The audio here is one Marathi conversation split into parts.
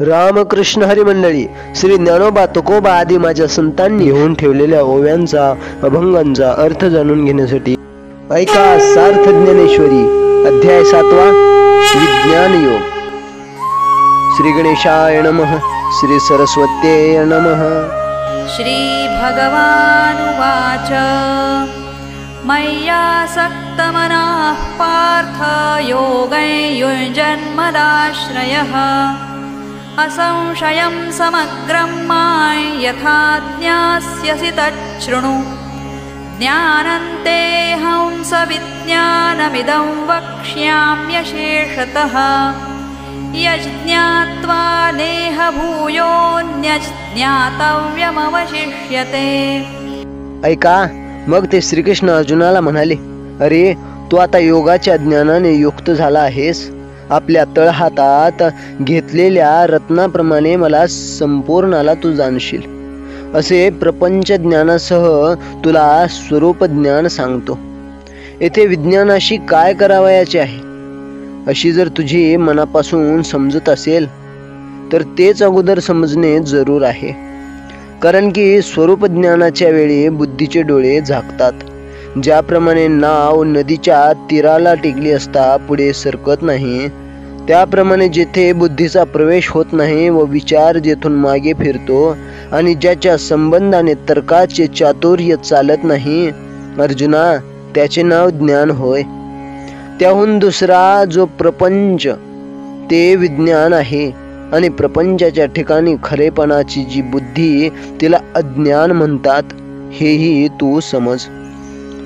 रामकृष्ण हरी मंडळी, श्री ज्ञानोबा तुकोबा आदी माझ्या संतांनी घेऊन ठेवलेल्या ओव्यांचा अभंगांचा अर्थ जाणून घेण्यासाठी ऐका सार्थ ज्ञानेश्वरी अध्याय 7 विज्ञान योग. श्री गणेशाय नमः. श्री सरस्वत्यै नमः. श्री भगवानुवाच मय्यासक्तमनः पार्थ योगै युञ्जन्मदाश्रयः असंशयं समग्रं मां यथा ज्ञास्यसि तच्छृणु. ज्ञानन्तेऽहं सविज्ञानमिदं वक्ष्याम्यशेषतः यज्ज्ञात्वा नेह भूयोऽन्यज्ज्ञातव्यमवशिष्यते. ऐका, मग ते श्रीकृष्ण अर्जुनाला म्हणाले, अरे तू आता योगाच्या ज्ञानाने युक्त झाला आहेस. आपल्या तळहातात घेतलेल्या रत्नाप्रमाणे मला संपूर्णाला तू जाणशील. असे प्रपंच ज्ञानासह तुला स्वरूप ज्ञान सांगतो. येथे विज्ञानाशी काय करावयाचे आहे अशी जर तुझी मनापासून समजत असेल तर तेच अगोदर समजणे जरूर आहे. कारण की स्वरूप ज्ञानाच्या वेळी बुद्धीचे डोळे झाकतात. ज्याप्रमाणे नाव नदीच्या तीराला टेकली असता पुढे सरकत नाही, त्याप्रमाणे जेथे बुद्धीचा प्रवेश होत नाही व विचार जेथून मागे फिरतो आणि ज्याच्या संबंधाने तर्काचे चातुर्य चालत नाही, अर्जुना, त्याचे नाव ज्ञान होय. त्याहून दुसरा जो प्रपंच ते विज्ञान आहे आणि प्रपंचाच्या ठिकाणी खरेपणाची जी बुद्धी तिला अज्ञान म्हणतात, हेही तू समज.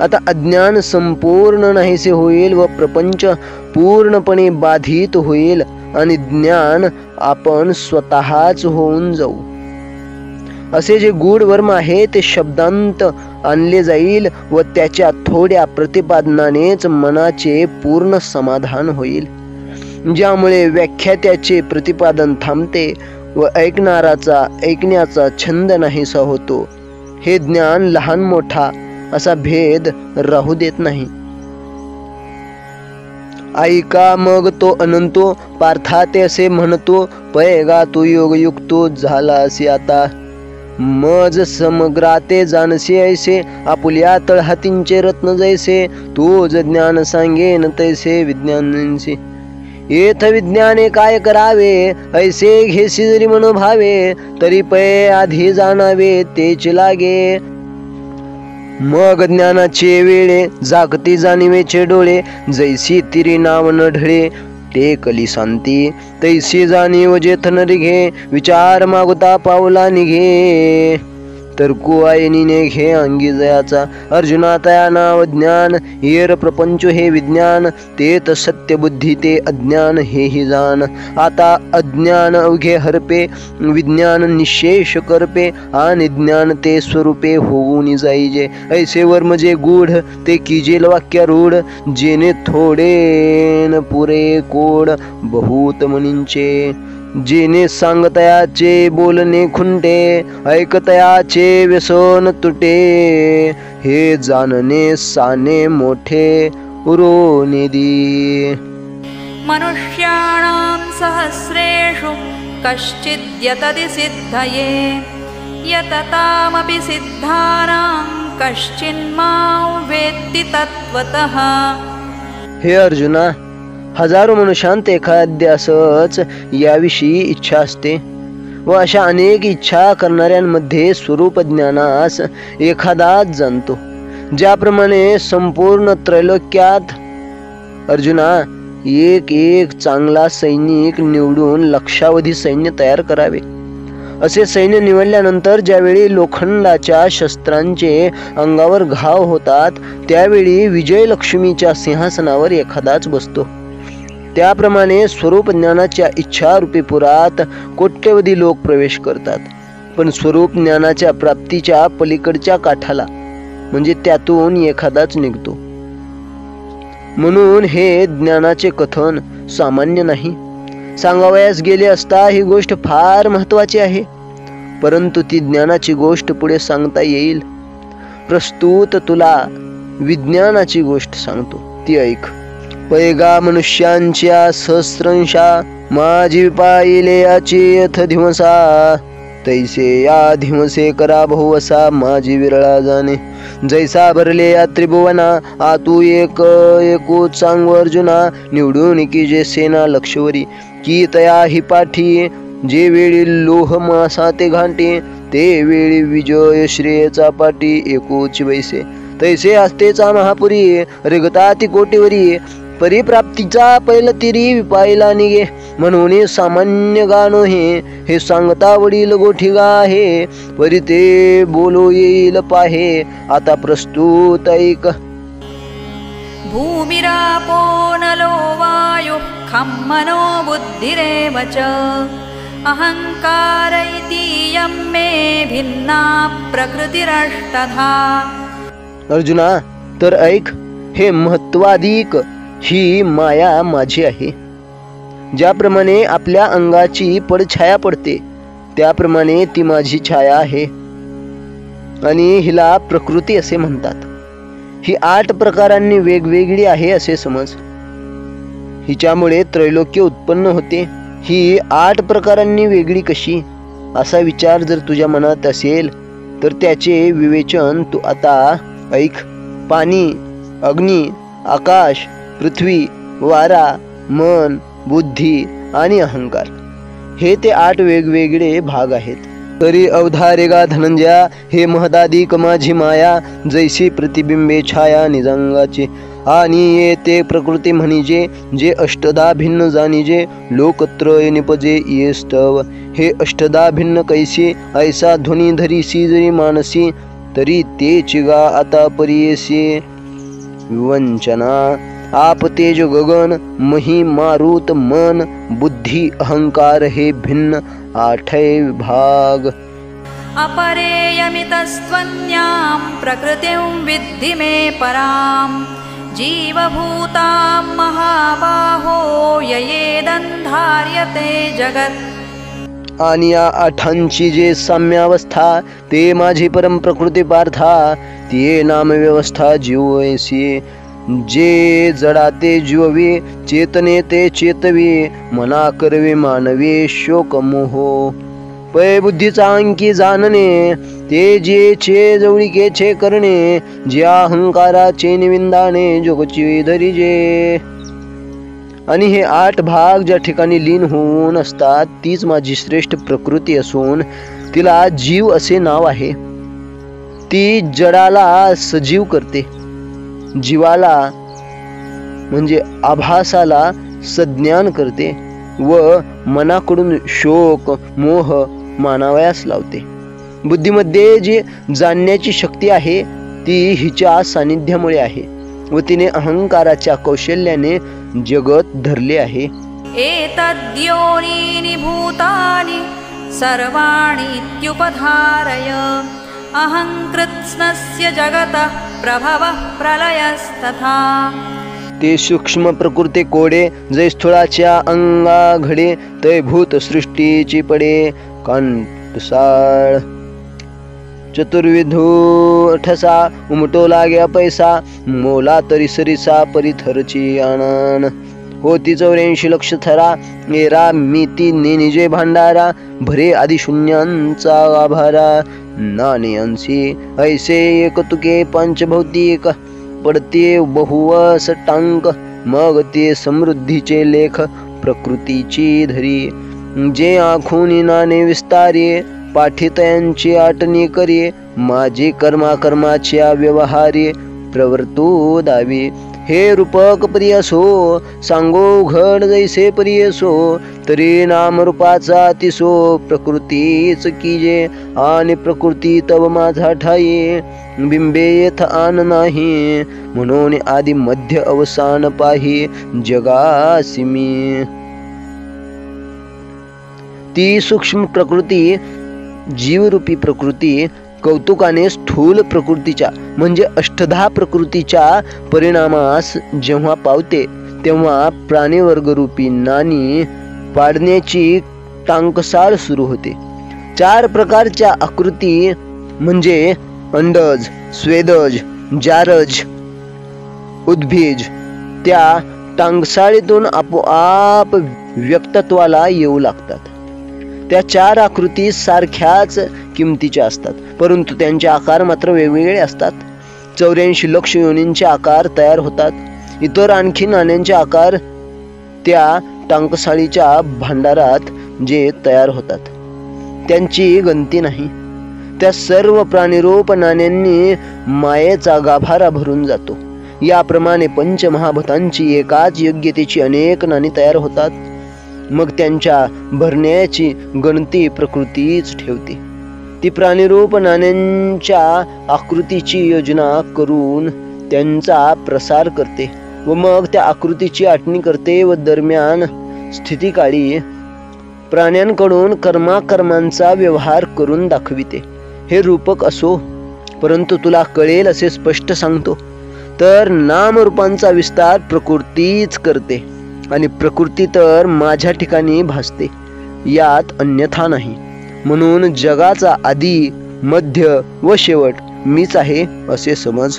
आता अज्ञान संपूर्ण नाहीसे होईल व प्रपंच पूर्णपणे बाधित होईल आणि ज्ञान आपण स्वतःच होऊन जाऊ. असे जे गूढ वर्म आहे ते शब्दांत आणले जाईल व त्याच्या थोड्या प्रतिपादनानेच मनाचे पूर्ण समाधान होईल, ज्यामुळे व्याख्यात्याचे प्रतिपादन थांबते व ऐकणाराचा ऐकण्याचा छंद नाहीसा होतो. हे ज्ञान लहान मोठा असा भेद राहू देत नाही. ऐका, मग तो अनंतो पार्था ते असे म्हणतो, पयगा तू योगयुक्तो झाला असे आता. मज समग्राते जानसे ऐसे आपुल्या तळहातींचे रत्न जैसे तूज ज्ञान सांगेन तैसे विज्ञानसे. येथ विज्ञाने काय करावे ऐसे घेसी जरी मनोभावे तरी पै आधी जाणावे तेच लागे. मग ज्ञानाचे वेळे जागती जाणीवेचे डोळे जैसी तिरी नाव न ढळे टेकली शांती तैसी जाणीव जेथ न रिघे विचार मागुता पावला निघे. तर कुआयनी घे अंगी जयाचा अर्जुना तया नाव ज्ञान येर प्रपंच हे विज्ञान तेत सत्य बुद्धी ते अज्ञान हेही जाण. आता अज्ञान अवघे हरपे विज्ञान निशेष करपे आणि ज्ञान ते स्वरूपे होऊन जाईजे. ऐसे वर्म जे गूढ ते कीजेल वाक्यारूढ जेने थोडे पुरे कोड बहुत मुनींचे. जेने सांगतयाचे बोलणे खुंटे ऐकतयाचे व्यसन तुटे हे जाणणे साने मोठे उरोनिदी. मनुष्याणां सहस्रेषु कश्चिद्यतति सिद्धये यततामपि सिद्धानां कश्चिन्मां वेत्ति तत्त्वतः. हे अर्जुना, हजारो मनुष्यांत एखाद्यासच याविषयी इच्छा असते व अशा अनेक इच्छा करणाऱ्यांमध्ये स्वरूप ज्ञानास एखादाच जाणतो. ज्याप्रमाणे संपूर्ण त्रैलोक्यात अर्जुना एक एक चांगला सैनिक निवडून लक्षावधी सैन्य तयार करावे. असे सैन्य निवडल्यानंतर ज्यावेळी लोखंडाच्या शस्त्रांचे अंगावर घाव होतात त्यावेळी विजयलक्ष्मीच्या सिंहासनावर एखादाच बसतो. त्याप्रमाणे स्वरूप ज्ञानाच्या इच्छारूपी पुरात कोट्यवधी लोक प्रवेश करतात, पण स्वरूप ज्ञानाच्या प्राप्तीच्या पलीकडच्या काठाला म्हणजे त्यातून एखादाच निघतो. म्हणून हे ज्ञानाचे कथन सामान्य नाही. सांगावयास गेले असता ही गोष्ट फार महत्वाची आहे, परंतु ती ज्ञानाची गोष्ट पुढे सांगता येईल. प्रस्तुत तुला विज्ञानाची गोष्ट सांगतो, ती ऐक. पैगा मनुष्यांच्या सहस्रंशा माझी पाहिले याची यथ धिवसा तैसे या धिवसे करा बहुवसा माझी विरळा जाणे जैसा भरले या त्रिभुवना आतू एक एकूच सांगू अर्जुना निवडून की जे सेना लक्षवरी की तया ही पाठी जे वेळी लोह मासा ते घांटे ते वेळी विजय श्रेयचा पाठी एकूच वैसे तैसे असतेचा महापुरी रिगताती कोटीवरी परिप्राप्तीचा पैल तिरी विपायला निघे म्हणून सामान्य गाणो हे सांगता वडील गोठी आहे परी ते बोलो येईल पाहे आता प्रस्तुत ऐक भूमिरापो नलो वायुः खं मनो बुद्धिरेव च अहंकार इति यं मे भिन्ना प्रकृतिरष्टधा. अर्जुना तर ऐक, हे महत्वाधिक ही माया माझी आहे. ज्याप्रमाणे आपल्या अंगाची पडछाया पडते त्याप्रमाणे ती माझी छाया आहे आणि हिला प्रकृती असे म्हणतात. ही 8 प्रकारांनी वेगवेगळी आहे असे समज. हिच्यामुळे त्रैलोक्य उत्पन्न होते. ही 8 प्रकारांनी वेगळी कशी असा विचार जर तुझ्या मनात असेल तर त्याचे विवेचन तू आता ऐक. पाणी, अग्नी, आकाश, पृथ्वी, वारा, मन, बुद्धी आणि अहंकार हे ते 8 वेगवेगळे भाग आहेत. तरी अवधारेगा धनंजया हे महदाधिक माझी माया जैसी प्रतिबिंबे छाया निजांगाची आणि येते प्रकृती म्हणिजे जे अष्टदा भिन्न जाणिजे लोकत्रय निपजे येस्तव हे अष्टदा भिन्न कैसी ऐसा ध्वनी धरीसी जरी मानसी तरी ते चिगा आता परियेसी विवंचना आप तेज गगन मही मारुत मन बुद्धी अहंकार हे भिन्न 8 विभाग. अपरेयमितस्त्वन्यां प्रकृतिं विद्धि मे परां जीवभूतां महाबाहो ययेदन्धार्यते जगत्. आणि या 8ची जे साम्यावस्था ते माझी परम प्रकृती पार्था ती नाम व्यवस्था जीवैसी जे जडाते जीववी चेतने ते चेतवी मना करवे मानवी शोक मोह पै बुद्धीचा अंकी जाणणे ते जे छे जवळीकेचे करणे ज्या अहंकाराचे निविंदाने जोगची धरिजे. आणि हे 8 भाग ज्या ठिकाणी लीन होऊन असतात तीच माझी श्रेष्ठ प्रकृती असून तिला जीव असे नाव आहे. ती जडाला सजीव करते, जीवाला म्हणजे आभासाला सज्ञान करते व मनाकडून शोक मोह मानावयास लावते. बुद्धीमध्ये जी जाणण्याची शक्ती आहे ती हिच्या सानिध्यामुळे आहे व तिने अहंकाराच्या कौशल्याने जगत धरले आहे. एतद्योनीनि भूतानि सर्वाणीत्युपधारय अहं कृत्स्नस्य जगतः प्रभवः प्रलयस्तथा. ते सूक्ष्म प्रकृती कोडे जै स्थूळाच्या अंगा घडे तै भूत सृष्टीची पडे कांटसाळ चतुर्विधू ठसा उमटो लाग्या पैसा मोला तरी सरिसा परिथरची आनन होती 84 लक्ष थरा मेरा मीती निजे भांडारा भरे आदि शून्यांचा आभारा नाणयांसी ऐसे एक तुके पंचभौतिक पडते बहुवस टांक मग ते समृद्धीचे लेख प्रकृतीची धरी जे आखूनी नाणे विस्तारे पाठितयांची आटणी करी माझी कर्माच्या व्यवहारी प्रवर्तू दावी. हे रूपक प्रियसो सांगो घड जैसे प्रियसो तरी नाम रूपाचा तिसो प्रकृतीच कीजे आणि प्रकृती तव माझा ठाई बिंबे येथ आन नाही म्हणून आदि मध्य अवसान पाही जगासी मी. ती सूक्ष्म प्रकृती जीवरूपी प्रकृती कौतुकाने स्थूल प्रकृतीच्या म्हणजे अष्टधा प्रकृतीच्या परिणामास जेव्हा पावते तेव्हा प्राणीवर्गरूपी नाणी पाडण्याची टांकसाळ सुरू होते. 4 प्रकारच्या आकृती म्हणजे अंडज, स्वेदज, जारज, उद्भिज त्या टांगसाळीतून आपोआप व्यक्तत्वाला येऊ लागतात. त्या 4 आकृती सारख्याच किमतीच्या असतात, परंतु त्यांचे आकार मात्र वेगवेगळे असतात. 84 लक्ष योनींचे आकार तयार होतात. इतर आणखी नाण्यांचे आकार त्या टांकसाळीच्या भांडारात जे तयार होतात त्यांची गणती नाही. त्या सर्व प्राणिरूप नाण्यांनी मायेचा गाभारा भरून जातो. याप्रमाणे पंचमहाभूतांची एकाच योग्यतेची अनेक नाणी तयार होतात. मग त्यांच्या भरण्याची गणती प्रकृतीच ठेवते. ती प्राणिरूप नाण्यांच्या आकृतीची योजना करून त्यांचा प्रसार करते व मग त्या आकृतीची आटणी करते व दरम्यान स्थितीकाळी प्राण्यांकडून कर्मांचा व्यवहार करून दाखविते. हे रूपक असो, परंतु तुला कळेल असे स्पष्ट सांगतो, तर नामरूपांचा विस्तार प्रकृतीच करते आणि प्रकृती तर माझ्या ठिकाणी भासते, यात अन्यथा नाही. म्हणून जगाचा आदी मध्य व शेवट मीच आहे असे समज.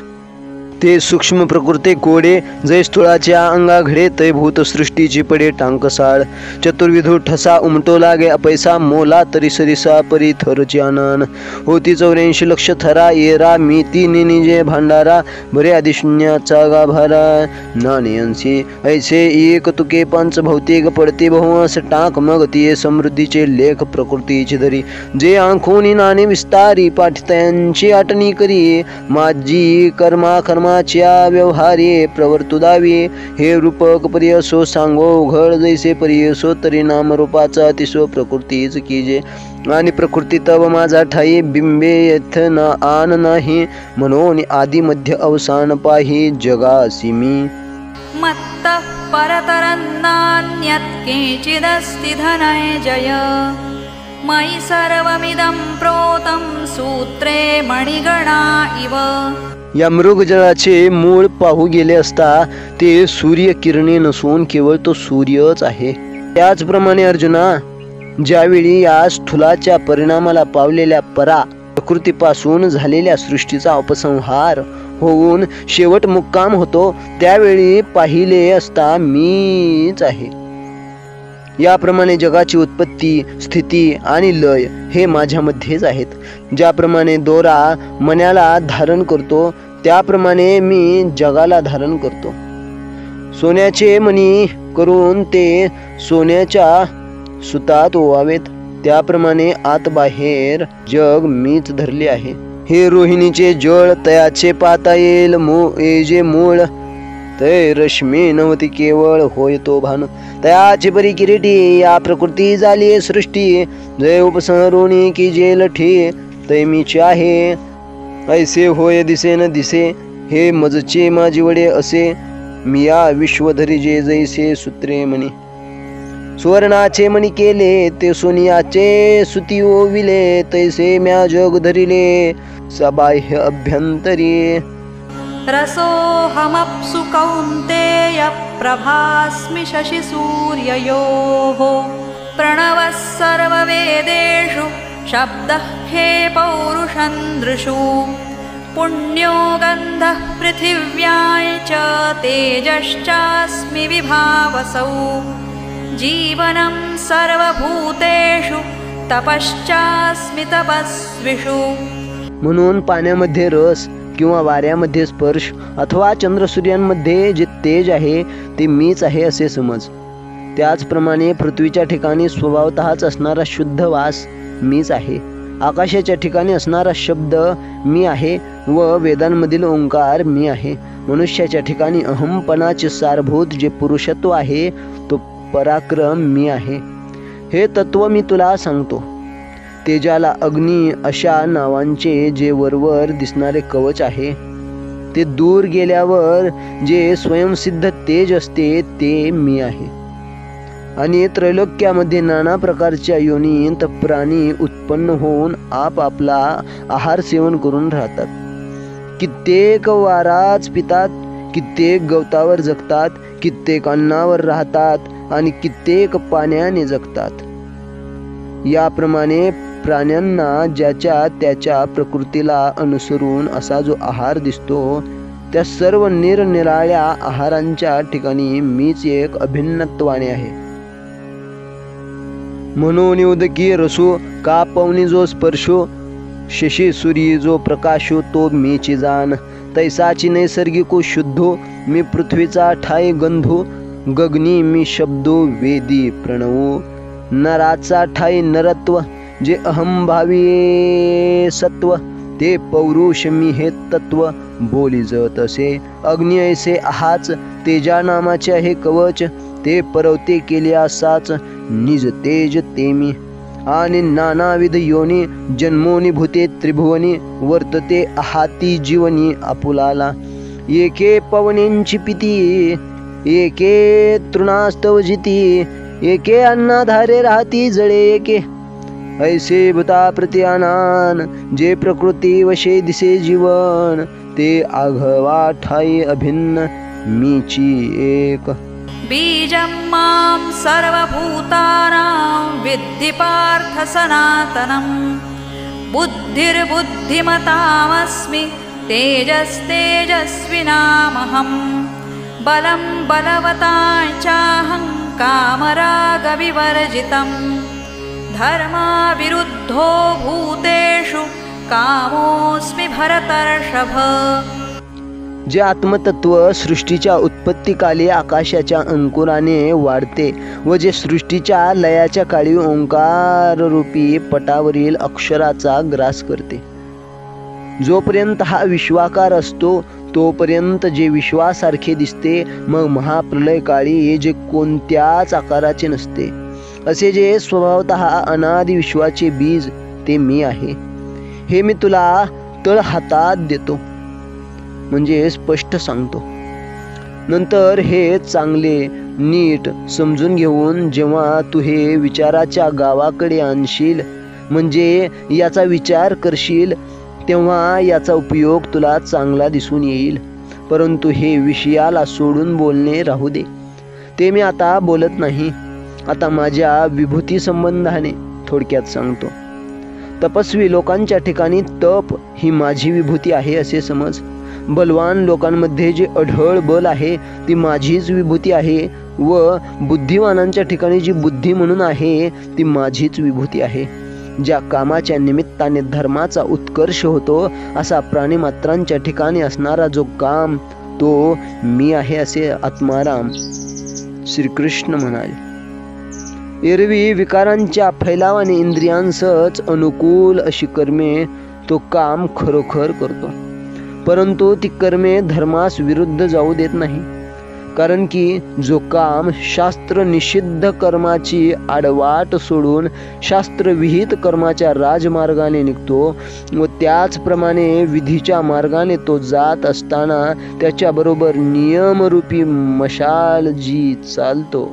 ते सूक्ष्म प्रकृते कोडे जै स्थूळाच्या अंगाघडे तै भूत सृष्टीची पडे टांकसाळ. चतुर्विधू ठसा उमटो लागे पैसा मोला तरी सरिसा परी थरची आनन. होती 84 लक्ष थरा येरा मी ती निजे भांडारा बरे आदिशून्याचा गाभारा. नाणयांशी ऐसे एक तुके पंच भौतिक पडते बहुअस टाक मग ती समृद्धीचे लेख प्रकृतीची धरी. जे आंखोनी नाणे विस्तारी पाठित्यांची आटणी करी. माझी कर्माच्या व्यवहारे प्रवर्तुदावी. हे रूपक परी असो सांगो घड जैसे परी असो तरी नामरूपाचा तिसो प्रकृतीच कीजे. आणि प्रकृती तव माझा ठाई बिंबे येथ न आन नाही. म्हणून आदी मध्य अवसान पाही जगासी मी. मत्तः परतरन्नान्यत् किंचिदस्ति धनञ्जय. मयि सर्वमिदं प्रोतं सूत्रे मणिगणा इव. या मृगजळाचे मूळ पाहू गेले असता ते सूर्य किरणे नसून केवळ तो सूर्यच आहे. त्याचप्रमाणे अर्जुना, ज्यावेळी या स्थूलाच्या परिणामाला पावलेल्या परा प्रकृतीपासून झालेल्या सृष्टीचा उपसंहार होऊन शेवट मुक्काम होतो, त्यावेळी पाहिले असता मीच आहे. याप्रमाणे जगाची उत्पत्ती, स्थिती आणि लय हे माझ्यामध्येच आहेत. ज्याप्रमाणे दोरा मण्याला धारण करतो, त्याप्रमाणे मी जगाला धारण करतो. सोन्याचे मणी करून ते सोन्याच्या सुतात ओवावेत, त्याप्रमाणे आत बाहेर जग मीच धरले आहे. हे रोहिणीचे जळ तयाचे पाता येईल जे मूळ तै रश्मी नव्हती केवळ होय तो भान. तयाची परी किरीटी या प्रकृती झाली सृष्टी. जय उपसंहरुणी की जे लठी तै मीचे आहे. ऐसे होय दिसे न दिसे हे मजचे माझी वडे असे. मिया विश्वधरी जे जैसे सूत्रे मणी. सुवर्णाचे मणी केले ते सोनियाचे सुती ओविले. तैसे म्या जग धरिले सबाह्य अभ्यंतरी. रसोऽहमप्सु कौन्तेय प्रभास्मि शशिसूर्ययोः. प्रणवः सर्ववेदेषु शब्दः खे पौरुषन्दृषु. पुण्यो गन्धः पृथिव्यां च तेजश्चास्मि विभावसौ. जीवनं सर्वभूतेषु तपश्चास्मि तपस्विषु. म्हणून पाण्यामध्ये रस किंवा वाऱ्यामध्ये स्पर्श अथवा चंद्रसूर्यांमध्ये जे तेज आहे ते मीच आहे असे समज. त्याचप्रमाणे पृथ्वीच्या ठिकाणी स्वभावतःच असणारा शुद्ध वास मीच आहे. आकाशाच्या ठिकाणी असणारा शब्द मी आहे व वेदांमधील ओंकार मी आहे. मनुष्याच्या ठिकाणी अहमपणाचे सारभूत जे पुरुषत्व आहे तो पराक्रम मी आहे. हे तत्व मी तुला सांगतो. तेजाला अग्नी अशा नावांचे जे वरवर दिसणारे कवच आहे, ते दूर गेल्यावर जे स्वयंसिद्ध तेज असते ते मी आहे. आणि त्रैलोक्यामध्ये नाना प्रकारच्या योनींत प्राणी उत्पन्न होऊन आपापला आहार सेवन करून राहतात. कित्येक वाराच पितात, कित्येक गवतावर जगतात, कित्येक अन्नावर राहतात आणि कित्येक पाण्याने जगतात. याप्रमाणे प्राण्यांना ज्याच्या त्याच्या प्रकृतीला अनुसरून असा जो आहार दिसतो त्या सर्व निरनिराळ्या आहारांच्या ठिकाणी मीच एक अभिन्नत्वाने आहे. म्हणून उदकी रसो का पवनी जो स्पर्शो शशी सूर्य जो प्रकाशो तो मीची जाण. तैसाची नैसर्गिको शुद्धो मी पृथ्वीचा ठाई गंधो. गगनी मी शब्दो वेदी प्रणवो. नराचा ठाई नरत्व जे अहंभावी सत्व. ते पौरुष मी हे तत्व बोली जत असे. अग्नी ऐसे आहाच तेजा नामाचे हे कवच. ते परवते केले असाच निज तेज ते मी. आणि नानाविध योनी जन्मोनी भूते त्रिभुवनी. वर्तते आहाती जीवनी आपुलाला. एके पवनेंची पिती एके तृणास्तव जिती. एके अन्नाधारे राहती जळे एके. ऐसे भूता प्रति अनान जे प्रकृती वशे दिसे जीवन. ते आघवा ठाई अभिन्न मीची एक. बीजं मां सर्वभूतानां विद्धि पार्थ सनातनं. बुद्धिर्बुद्धिमतामस्मि तेजस्तेजस्विनामहं. बलं बलवतां चाहं कामरागविवर्जितं. धर्माविरुद्धो भूतेषु कामोऽस्मि भरतर्षभ. जे आत्मतत्व सृष्टीच्या उत्पत्तीकाली आकाशाच्या अंकुराने वाढते व जे सृष्टीच्या लयाच्या काळी ओंकार रूपी पटावरील अक्षराचा ग्रास करते. जोपर्यंत हा विश्वाकार असतो तोपर्यंत जे विश्वासारखे दिसते, मग महाप्रलय काळी जे कोणत्याच आकाराचे नसते. असे जे स्वभावतः अनादि विश्वाचे बीज ते मी आहे. हे मी तुला तळ हातात देतो म्हणजे स्पष्ट सांगतो. नंतर हे चांगले नीट समजून घेऊन जेव्हा तू हे विचाराच्या गावाकडे आणशील म्हणजे याचा विचार करशील तेव्हा याचा उपयोग तुला चांगला दिसून येईल. परंतु हे विषयाला सोडून बोलणे राहू दे. ते मी आता बोलत नाही. आता माझ्या विभूती संबंधाने थोडक्यात सांगतो. तपस्वी लोकांच्या ठिकाणी तप ही माझी विभूती आहे असे समज. बलवान लोकांमध्ये जे अढळ बल आहे ती माझीच विभूती आहे व बुद्धिवानांच्या ठिकाणी जी बुद्धी म्हणून आहे ती माझीच विभूती आहे. ज्या कामाच्या निमित्ताने धर्माचा उत्कर्ष होतो असा प्राणीमात्रांच्या ठिकाणी असणारा जो काम तो मी आहे असे आत्माराम श्रीकृष्ण म्हणाले. एरवी विकारांच्या फैलावाने इंद्रियांसच अनुकूल अशी कर्मे तो काम खरोखर करतो. परंतु ती कर्मे धर्मास विरुद्ध जाऊ देत नाही. कारण की जो काम शास्त्र निषिद्ध कर्माची आडवाट सोडून शास्त्रविहित कर्माच्या राजमार्गाने निघतो व त्याचप्रमाणे विधीच्या मार्गाने तो जात असताना त्याच्याबरोबर नियमरूपी मशाल जी चालतो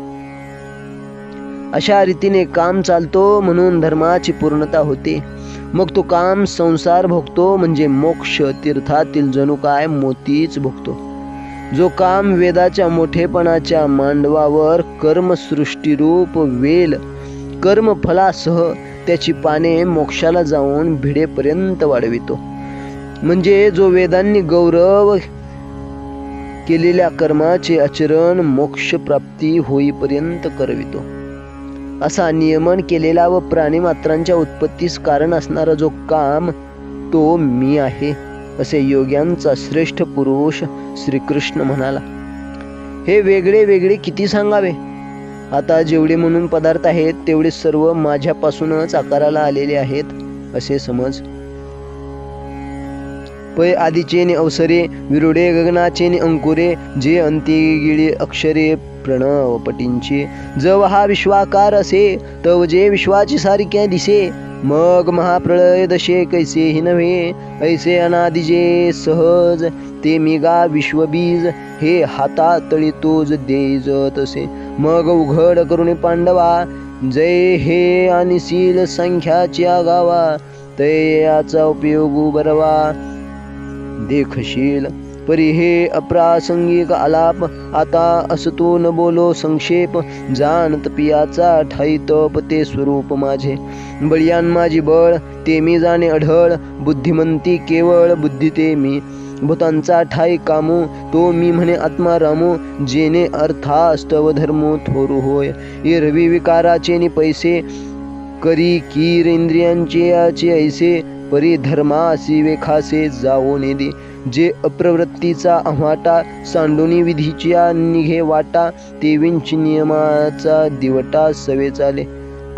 अशा रीतीने काम चालतो म्हणून धर्माची पूर्णता होते. मग तो काम संसार भोगतो म्हणजे मोक्ष तीर्थातील जणू काय मोतीच भोगतो. जो काम वेदाच्या मोठेपणाच्या मांडवावर कर्मसृष्टीरूप वेल कर्मफलासह त्याची पाने मोक्षाला जाऊन भिडेपर्यंत वाढवितो. म्हणजे जो वेदांनी गौरव केलेल्या कर्माचे आचरण मोक्षप्राप्ती होईपर्यंत करवितो. असा नियमन केलेला व प्राणीमात्रांच्या उत्पत्तीस कारण असणारा जो काम तो मी आहे असे योग्यांचा श्रेष्ठ पुरुष श्रीकृष्ण म्हणाला. हे वेगळे वेगळे किती सांगावे. आता जेवढे म्हणून पदार्थ आहेत तेवढे सर्व माझ्यापासूनच आकाराला आलेले आहेत असे समज. पै आदिचे नि अवसरे विरुडे गगनाचे नि अंकुरे जे अंती गिळी अक्षरे प्रणव पटींचे. जव हा विश्वाकार असे तव जे विश्वाची सारख्या दिसे. मग महाप्रलय दशे कैसेही नव्हे ऐसे अनादिजे सहज. ते मिगा विश्वबीज हे हातातळी तोज देजत असे. मग उघड करुणी पांडवा जय हे अनिशील संख्याच्या गावा. तै याचा उपयोग बरवा देखशील. परी हे अप्रासंगिक आलाप आता असतो न बोलो संक्षेप. जानत पियाचा ठाई तप ते स्वरूप माझे. बळियान माझी बळ ते मी जाणे अढळ. बुद्धिमंती केवळ बुद्धी ते मी. भूतांचा ठाई कामो, तो मी म्हणे आत्मा रामो, जेने अर्थास्तव धर्मो थोरू होय. एरवी विकाराचे नि पैसे, करी कीर इंद्रियांचे याचे ऐसे, परी धर्मासी वेखासे जावो नेदे. जे अप्रवृत्तीचा अव्हाटा, सांडोनी विधीच्या निघे वाटा, ते विंची नियमाचा दिवटा सवे चाले.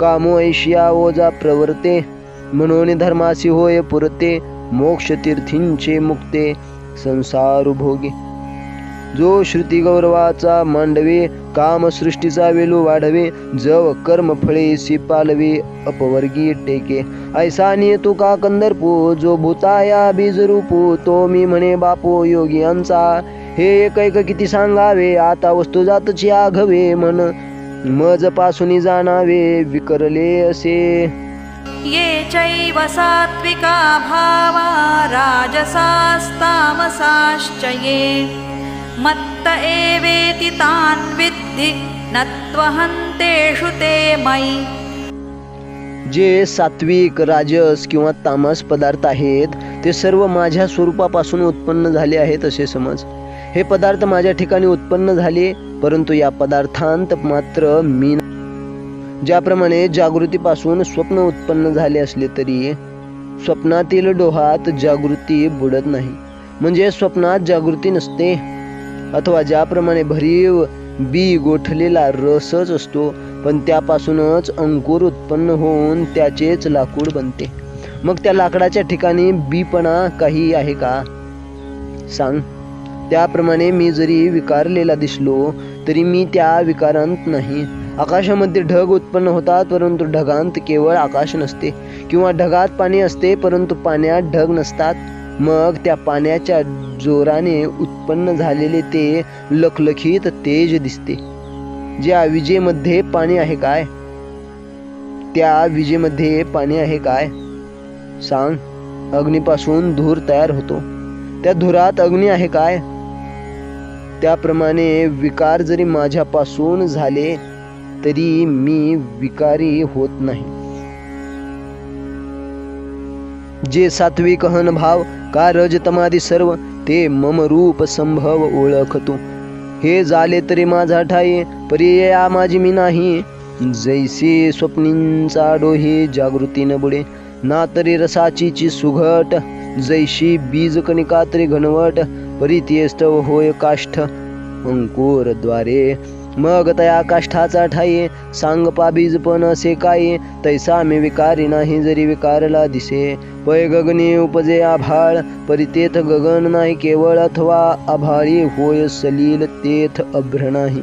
कामो ऐशिया ओजा प्रवर्ते, म्हणून धर्मासी होय पुरते. मोक्ष तीर्थींचे मुक्ते, संसार भोगे. जो श्रुती गौरवाचा मांडवे, काम सृष्टीचा वेलू वाढवे. जव कर्म फळे सिपालवे, अपवर्गी टेके. ऐसा नियतो का कंदर्पो, जो भूताया बीज रूपो. तो मी म्हणे बापो योगियांचा, हे एक किती सांगावे. आता वस्तू जातची आघवे, मन मज पासून जाणावे विकरले असे. ये चैव सात्विका भावा, राजसास्तामसाश्च ये. मत्त एवेति तान् विद्धि, न त्वहन्तेषु ते मयि. जे सात्विक, राजस किंवा तामस पदार्थ आहेत, ते सर्व माझ्या स्वरूपापासून उत्पन्न झाले आहेत असे समज. हे पदार्थ माझ्या ठिकाणी उत्पन्न झाले, परंतु या पदार्थांत मात्र मी. ज्याप्रमाणे जागृतीपासून स्वप्न उत्पन्न झाले असले तरी स्वप्नातील डोहात जागृती बुडत नाही, म्हणजे स्वप्नात जागृती नसते. अथवा ज्याप्रमाणे भरीव बी गोठलेला रसच असतो, पण त्यापासूनच अंकुर उत्पन्न होऊन त्याचेच लाकूड बनते. मग त्या लाकडाच्या ठिकाणी बीपणा काही आहे का सांग. त्याप्रमाणे मी जरी विकारलेला दिसलो तरी मी त्या विकारांत नाही. आकाशामध्ये ढग उत्पन्न होतात, परंतु ढगांत केवळ आकाश नसते, किंवा ढगात पाणी असते परंतु पाण्यात ढग नसतात. मग त्या पाण्याच्या जोराने उत्पन्न झालेले ते लखलखीत तेज दिसते. ज्या विजेमध्ये पाणी आहे काय, त्या विजेमध्ये पाणी आहे काय सांग. अग्नीपासून धूर तयार होतो, त्या धुरात अग्नी आहे काय. त्याप्रमाणे विकार जरी माझ्यापासून झाले तरी मी विकारी होत नाही. जे सात्विक हन भाव, का रजतमादी सर्व, ते मम रूप संभव ओळखतो. हे झाले तरी माझा ठाई, पर्याया माझी मी नाही. जैसे स्वप्नींचा डोहे जागृती न बुडे, ना तरी रसाची सुघट. जैशी बीज कणिका तरी घनवट, परित्यस्तव होय काष्ठ अंकुर द्वारे. मग तया काष्ठाचा ठाई, सांग पा बीज पण असे काय. तैसा मी विकारी नाही जरी विकारला दिसे. पै गगने उपजे आभाळ, परितेथ गगन नाही केवळ. अथवा आभाळी होय सलील तेथ अभ्र नाही.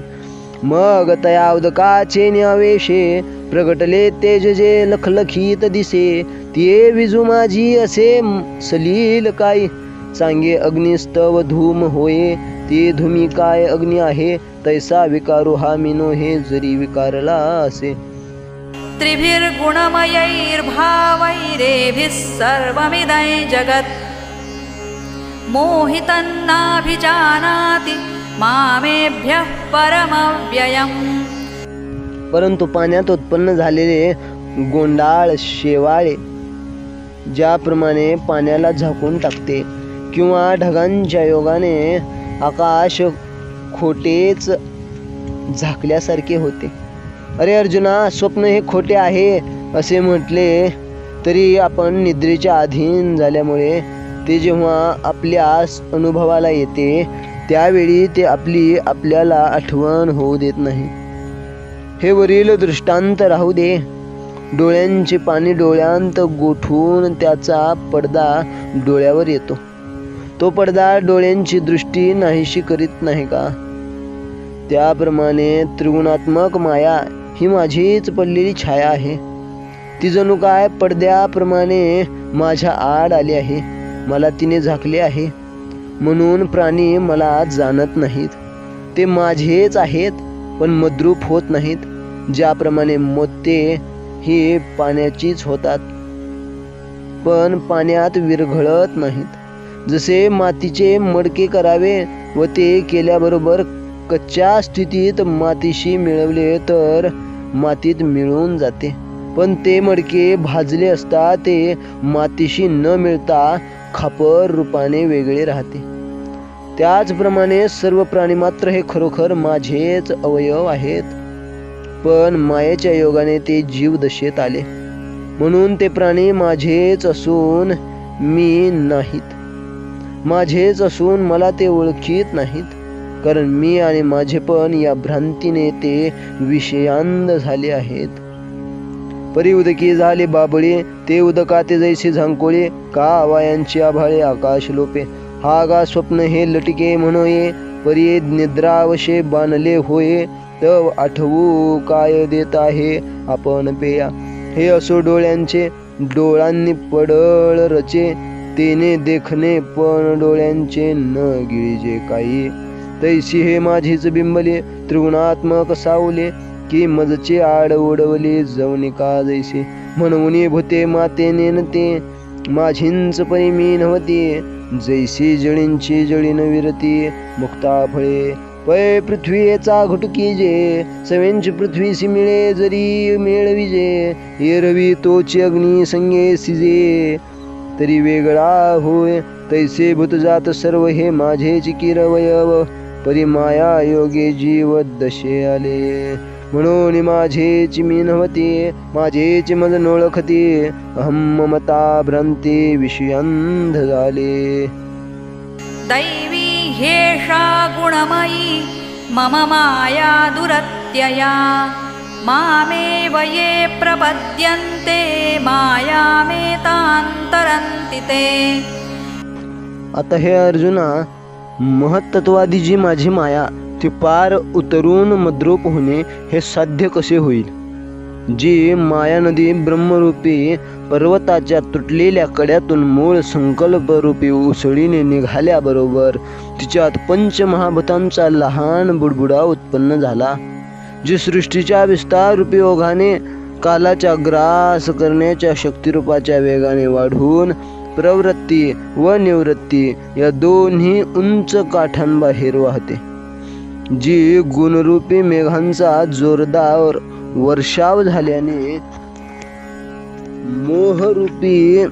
मग तया उदकाचे न्यावेशे, प्रगटले तेज जे लखलखीत दिसे. ते विजू माझी असे सलील काय. सांगे अग्निस्तव धूम होये, ते धुमी काय अग्नी आहे. तैसा विकारो हा मिनो हे जरी विकारला असे. त्रिभिर्गुणमयैर्भावैरेभिः सर्वमिदं जगत्. मोहितन्नाभिजानाति मामेभ्यः परमव्ययम्. परंतु पाण्यात उत्पन्न झालेले गोंडाळ शेवाळे ज्याप्रमाणे पाण्याला झाकून टाकते, किंवा ढगांच्या योगाने आकाश खोटेच झाकल्यासारखे होते. अरे अर्जुना, स्वप्न हे खोटे आहे असे म्हटले तरी आपण निद्रेच्या अधीन झाल्यामुळे ते जेव्हा आपल्या अनुभवाला येते त्यावेळी ते आपल्याला आठवण होऊ देत नाही. हे वरील दृष्टांत राहू दे. डोळ्यांचे पाणी डोळ्यांत गोठून त्याचा पडदा डोळ्यावर येतो. तो पडदा डोळ्यांची दृष्टी नाहीशी करीत नाही का. त्याप्रमाणे त्रिगुणात्मक माया ही माझीच पडलेली छाया आहे. ती जणू काय पडद्याप्रमाणे माझ्या आड आली आहे. मला तिने झाकले आहे, म्हणून प्राणी मला जाणत नाहीत. ते माझेच आहेत पण मद्रूप होत नाहीत. ज्याप्रमाणे मोते ही पाण्याचीच होतात पण पाण्यात विरघळत नाहीत. जसे मातीचे मडके करावे व ते केल्याबरोबर कच्च्या स्थितीत मातीशी मिळवले तर मातीत मिळून जाते, पण ते मडके भाजले असता ते मातीशी न मिळता खापर रूपाने वेगळे राहते. त्याचप्रमाणे सर्व प्राणी मात्र हे खरोखर माझेच अवयव आहेत, पण मायेच्या योगाने ते जीव दशेत आले, म्हणून ते प्राणी माझेच असून मी नाहीत. माझेच असून मला ते ओळखीत नाहीत, कारण मी आणि माझेपण या भ्रांतीने ते विषयांध झाले आहेत. परी उदकी झाले बाबळे, ते उदकाते जैसे झांकोळे, का आवायांची आभाळे आकाश लोपे. हा गा स्वप्न हे लटिके म्हणोये, परी निद्रावशे बांधले होये, तव आठवू काय देत आहे आपण पेया. हे असो डोळ्यांचे, डोळ्यांनी पडळ रचे, तेने देखणे पण डोळ्यांचे न गिळजे काही. तैसी हे माझीच बिंबले, त्रिगुणात्मक सावले, की मजचे आड ओढवले जवनी का जैसे. म्हणून भूते मातेने न ते माझींच परी मी नव्हती, जैसी जळींची जळीन विरती मुक्ता फळे. पै पृथ्वीचा घुटकी जे, सवेंच पृथ्वीसी मिळे जरी मेळविजे. एरवी तोची अग्नी संगे सिजे, तरी वेगळा होय. तैसे भूतजात सर्व हे माझेच किरवयव, परी माया योगे जीव दशे आले. म्हणून माझेच मी नव्हते, माझेच मज नोळखते, अहम ममता भ्रांती विषयांध झाले. दैवी ह्येषा गुणमयी मम माया दुरत्यया, मामेव ये प्रपद्यन्ते मायामेतान्तरन्ति ते. आता हे अर्जुना, महत्त्ववादी जी माझी माया ती पार उतरून मद्रूप होणे हे साध्य कसे होईल? जी माया नदी ब्रह्मरूपी पर्वताच्या तुटलेल्या कड्यातून मूळ संकल्परूपी उसळीने निघाल्याबरोबर तिच्यात पंचमहाभूतांचा लहान बुडबुडा उत्पन्न झाला. जी सृष्टीच्या विस्ताररूपी ओघाने कालाच्या ग्रास करण्याच्या शक्तिरूपाच्या वेगाने वाढून प्रवृत्ती व निवृत्ती या दोन्ही उंच काठांबाहेर वाहते. जी गुणरूपी मेघांचा जोरदार वर्षाव झाल्याने मोहरूपी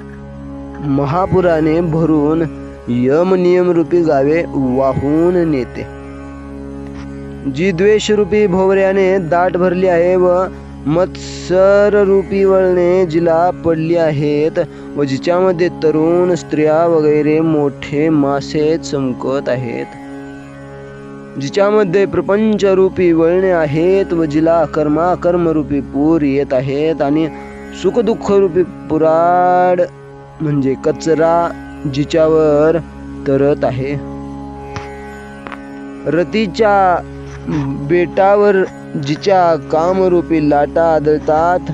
महापुराने भरून यम नियमरूपी गावे वाहून नेते. जी द्वेषरूपी भोवऱ्याने दाट भरली आहे व मत्सररूपी वळणे जिला पडली आहेत व जिच्यामध्ये तरुण स्त्रिया वगैरे मोठे मासे चमकत आहेत. जिच्यामध्ये प्रपंचरूपी वळणे आहेत व जिला कर्माकर्मरूपी पूर येत आहेत आणि सुखदुःखरूपी पुराड म्हणजे कचरा जिच्यावर तरत आहे. रतीच्या बेटावर जिच्या कामरूपी लाटा आदळतात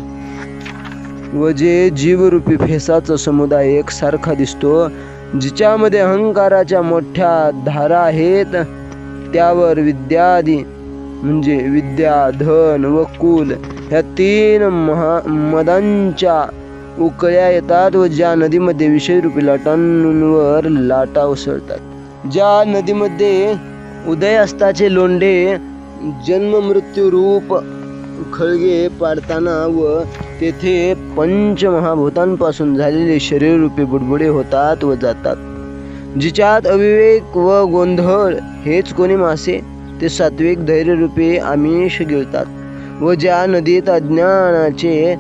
व जे जीवरूपी फेसाचा समुदाय एकसारखा दिसतो, जिच्यामध्ये अहंकाराच्या मोठ्या धारा आहेत, त्यावर विद्यादी म्हणजे विद्या, धन व कुल ह्या तीन मदांच्या उकळ्या येतात व ज्या नदीमध्ये विषयरूपी लाटांवर लाटा उसळतात. ज्या नदीमध्ये उदयास्ताचे लोंढे जन्म मृत्यू रूप खळगे पाडताना व तेथे पंचमहाभूतांपासून झालेले शरीररूपी बुडबुडे होतात व जातात. जिच्यात अविवेक व गोंधळ हेच कोणी मासे ते सात्विक धैर्यरूपी आमिष गिळतात व ज्या नदीत अज्ञानाचे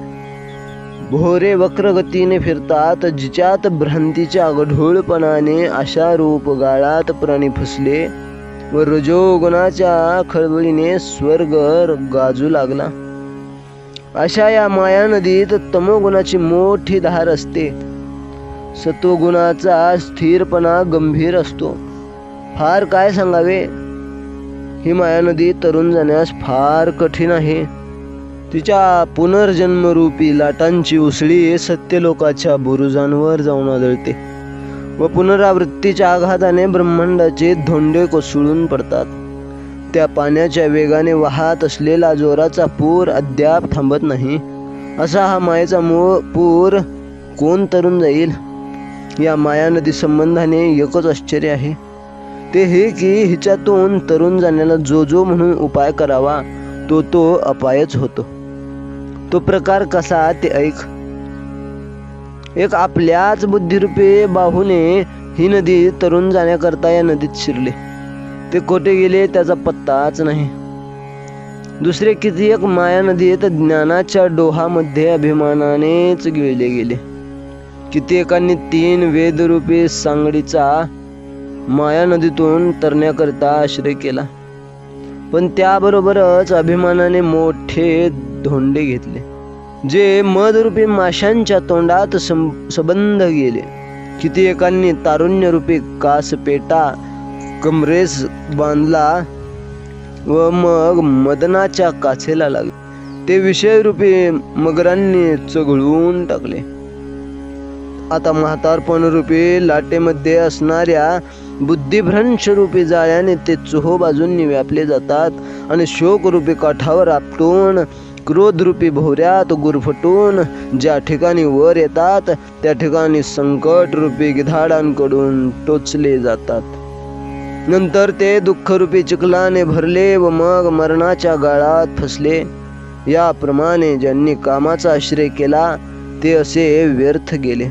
भोरे वक्रगतीने फिरतात, जिच्यात भ्रांतीच्या गढूळपणाने अशा रूप गाळात प्राणी फसले व रजोगुणाच्या खळबळीने स्वर्ग गाजू लागला, अशा या माया नदीत तमोगुणाची मोठी धार असते. सत्वगुणाचा स्थिरपणा गंभीर असतो. फार काय सांगावे, ही माया नदी तरुण जाण्यास फार कठीण आहे. तिच्या पुनर्जन्मरूपी लाटांची उसळी सत्यलोकाच्या बुरुजांवर जाऊन आदळते व पुनरावृत्तीच्या आघाताने ब्रह्मांडाचे धोंडे कोसळून पडतात. त्या पाण्याच्या वेगाने वाहत असलेला जोराचा पूर अद्याप थांबत नाही. असा हा मायेचा पूर कोण तरुण जाईल? या माया नदी संबंधाने एकच आश्चर्य आहे, ते हे की हिच्यातून तरुण जाण्याला जो म्हणून उपाय करावा तो अपायच होतो. तो प्रकार कसा ते ऐक. एक आपल्याच बुद्धिरूपी बाहूने ही नदी तरुण जाण्याकरता या नदीत शिरले. ते कोठे गेले त्याचा पत्ताच नाही. दुसरे कितीक माया नदीत ज्ञानाच्या डोहामध्ये अभिमानानेच गिळले गेले. कित्येकांनी 3 वेदरूपी सांगडीचा माया नदीतून तरण्याकरता आश्रय केला, पण त्याबरोबरच अभिमानाने मोठे धोंडे घेतले, जे मदरूपी माशांच्या तोंडात सबंध गेले. कित्येकांनी तारुण्यरूपी कासपेटा कमरेस बांधला व मग मदनाच्या काछेला लागले. ते विषयरूपी मगरांनी चघळून टाकले. आता म्हातारपणरूपी लाटेमध्ये असणाऱ्या बुद्धिभ्रंशरूपी जाळ्याने ते चोहोबाजूंनी व्यापले जातात आणि शोकरूपी काठावर आपटून क्रोधरूपी भोवऱ्यात गुरफटून ज्या ठिकाणी वर येतात त्या ठिकाणी संकटरूपी गिधाडांकडून टोचले जातात. नंतर ते दुःखरूपी चिखलाने भरले व मग मरणाच्या गाळात फसले. याप्रमाणे ज्यांनी कामाचा आश्रय केला ते असे व्यर्थ गेले.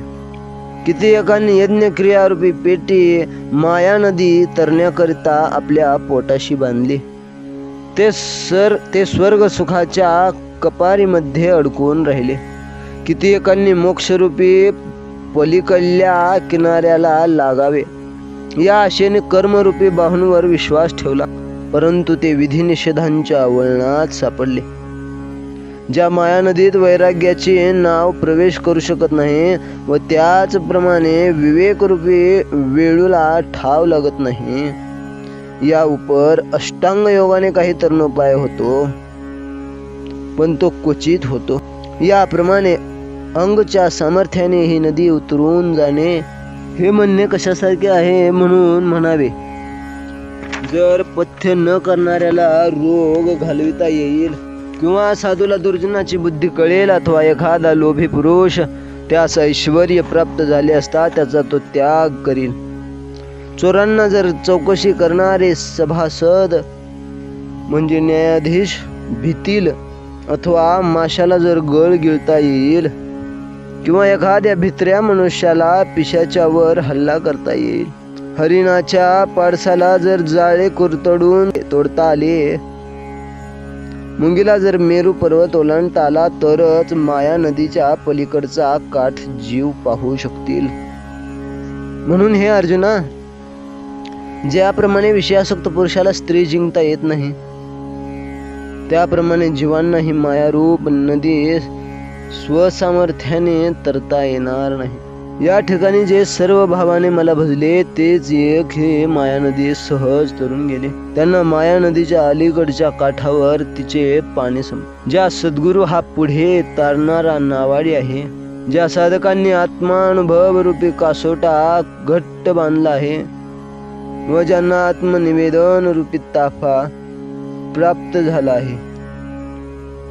कित्येकांनी यज्ञक्रियारूपी पेटी माया नदी तरण्याकरिता आपल्या पोटाशी बांधली. ते स्वर्ग सुखाच्या कपारीमध्ये अडकून राहिले. कित्येकांनी मोक्षरूपी पलीकडल्या किनाऱ्याला लागावे या आशेने कर्मरूपी बाहूंवर विश्वास ठेवला, परंतु ते विधिनिषेधांच्या वळणात सापडले. ज्या माया नदीत वैराग्याचे नाव प्रवेश करू शकत नाही व त्याचप्रमाणे विवेकरूपी वेळूला ठाव लागत नाही, या उपर अष्टांग योगाने काही तरुणोपाय होतो, पण तो क्वचित होतो. याप्रमाणे अंगच्या सामर्थ्याने ही नदी उतरून जाणे हे म्हणणे कशासारखे आहे म्हणून म्हणावे. जर पथ्य न करणाऱ्याला रोग घालविता येईल किंवा साधूला दुर्जनाची बुद्धी कळेल अथवा एखादा लोभी पुरुष त्यास ऐश्वर्य प्राप्त झाले असता त्याचा तो त्याग करील. चोरांना जर चौकशी करणारे सभासद म्हणजे न्यायाधीश भीतील अथवा माशाला जर गळ गिळता येईल किंवा एखाद्या भित्र्या मनुष्याला पिशाच्यावर हल्ला करता येईल, हरिणाच्या पाडसाला जर जाळे कुरतडून तोडता आले, मुंगीला जर मेरू पर्वत ओलांडता आला तरच माया नदीच्या पलीकडचा काठ जीव पाहू शकतील. म्हणून हे अर्जुना, ज्याप्रमाणे विषयासक्त पुरुषाला स्त्री जिंकता येत नाही त्याप्रमाणे जीवांना ही मायारूप नदी स्वसामर्थ्याने तरता येणार नाही. या ठिकाणी जे सर्व भावाने मला भजले तेच एक हे माया नदी सहज तरून गेले. त्यांना माया नदीच्या अलीकडच्या काठावर तिचे पाणी ज्या सद्गुरु हा पुढे तारणारा नावाडी आहे, ज्या साधकांनी आत्मानुभव रूपी कासोटा घट्ट बांधला आहे व ज्यांना आत्मनिवेदन रूपी ताफा प्राप्त झाला आहे,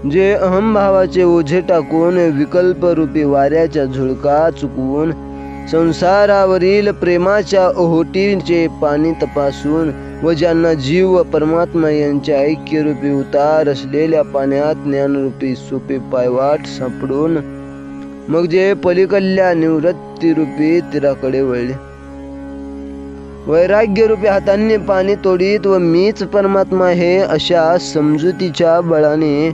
जे अहमभावाचे ओझे टाकून विकल्प रूपी वाऱ्याच्या झुळका चुकवून संसारावरील प्रेमाच्या ओहोटीचे पाणी तपासून व ज्यांना जीव व परमात्मा यांच्या ऐक्यरूपी उतार असलेल्या पाण्यात ज्ञानरूपी सोपे पायवाट सापडून मग जे पलीकडल्या निवृत्तीरूपी तीराकडे वळले, वैराग्यरूपी हातांनी पाणी तोडीत व मीच परमात्मा हे अशा समजुतीच्या बळाने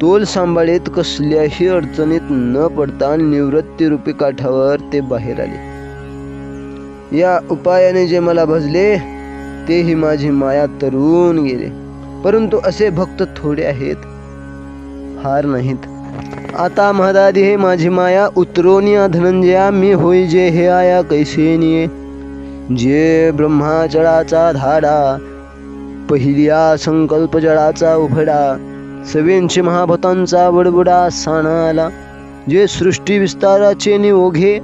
तोल सांभाळीत कसल्याही अडचणीत न पडता निवृत्तीरूपी काठावर ते बाहेर आले. या उपायाने जे मला भजले तेही माझी माया तरून गेले, परंतु असे भक्त थोडे आहेत, फार नाहीत. आता महदादी हे माझी माया उतरोनिया धनंजया मी होई जे हे आया कैसे निये, जे ब्रह्माचळाचा धाडा पहिल्या संकल्प जळाचा उभडा सवेंची महाभूतांचा बडबडा साणा आला, जे सृष्टी विस्ताराचे निओघे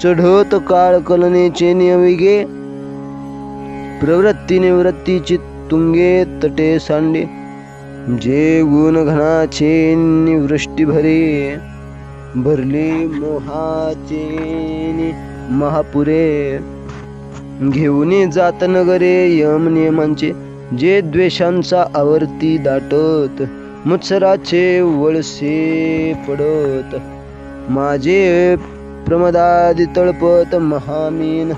चढत काळ कलनेचे निवेगे प्रवृत्ती निवृत्तीची तुंगे तटे सांडे, जे गुणघणाचे निवृष्टी भरे भरले मोहाचे महापुरे घेऊन जात नगरे यम नियमांचे, जे द्वेषांचा आवर्ती दाटत मत्सराचे वळसे पडत माझे प्रमदादी तळपत महामीन.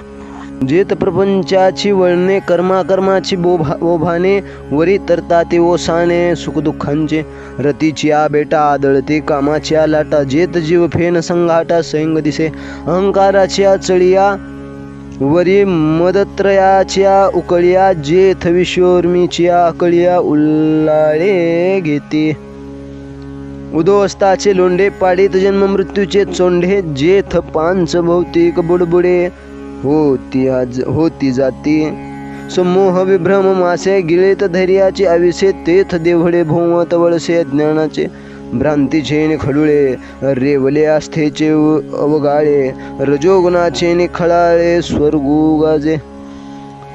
जेत प्रपंचाची वळणे कर्माची ओभाने वरी तरताते ओसाने सुखदुःखांचे रतीची बेटा आदळते कामाच्या लाटा. जेत जीव फेन संघाटा सैंग दिसे अहंकाराच्या चळिया वरी मदत्रयाच्या उकळिया. जेथ विश्वोर्मीच्या अकळिया उल्लाळे घेते उदोस्ताचे लोंढे पाडीत जन्म मृत्यूचे चोंढे. जेथ पांच भौतिक बुडबुडे होती जाती समूह विभ्रम मासे गिळेत धैर्याचे आविसे. तेथ देवळे भोवत वळसे ज्ञानाचे भ्रांतीचे खडुळे रेवले आस्थेचे अवगाळे. रजोगुणाचे निखळाळे स्वर्गू गाजे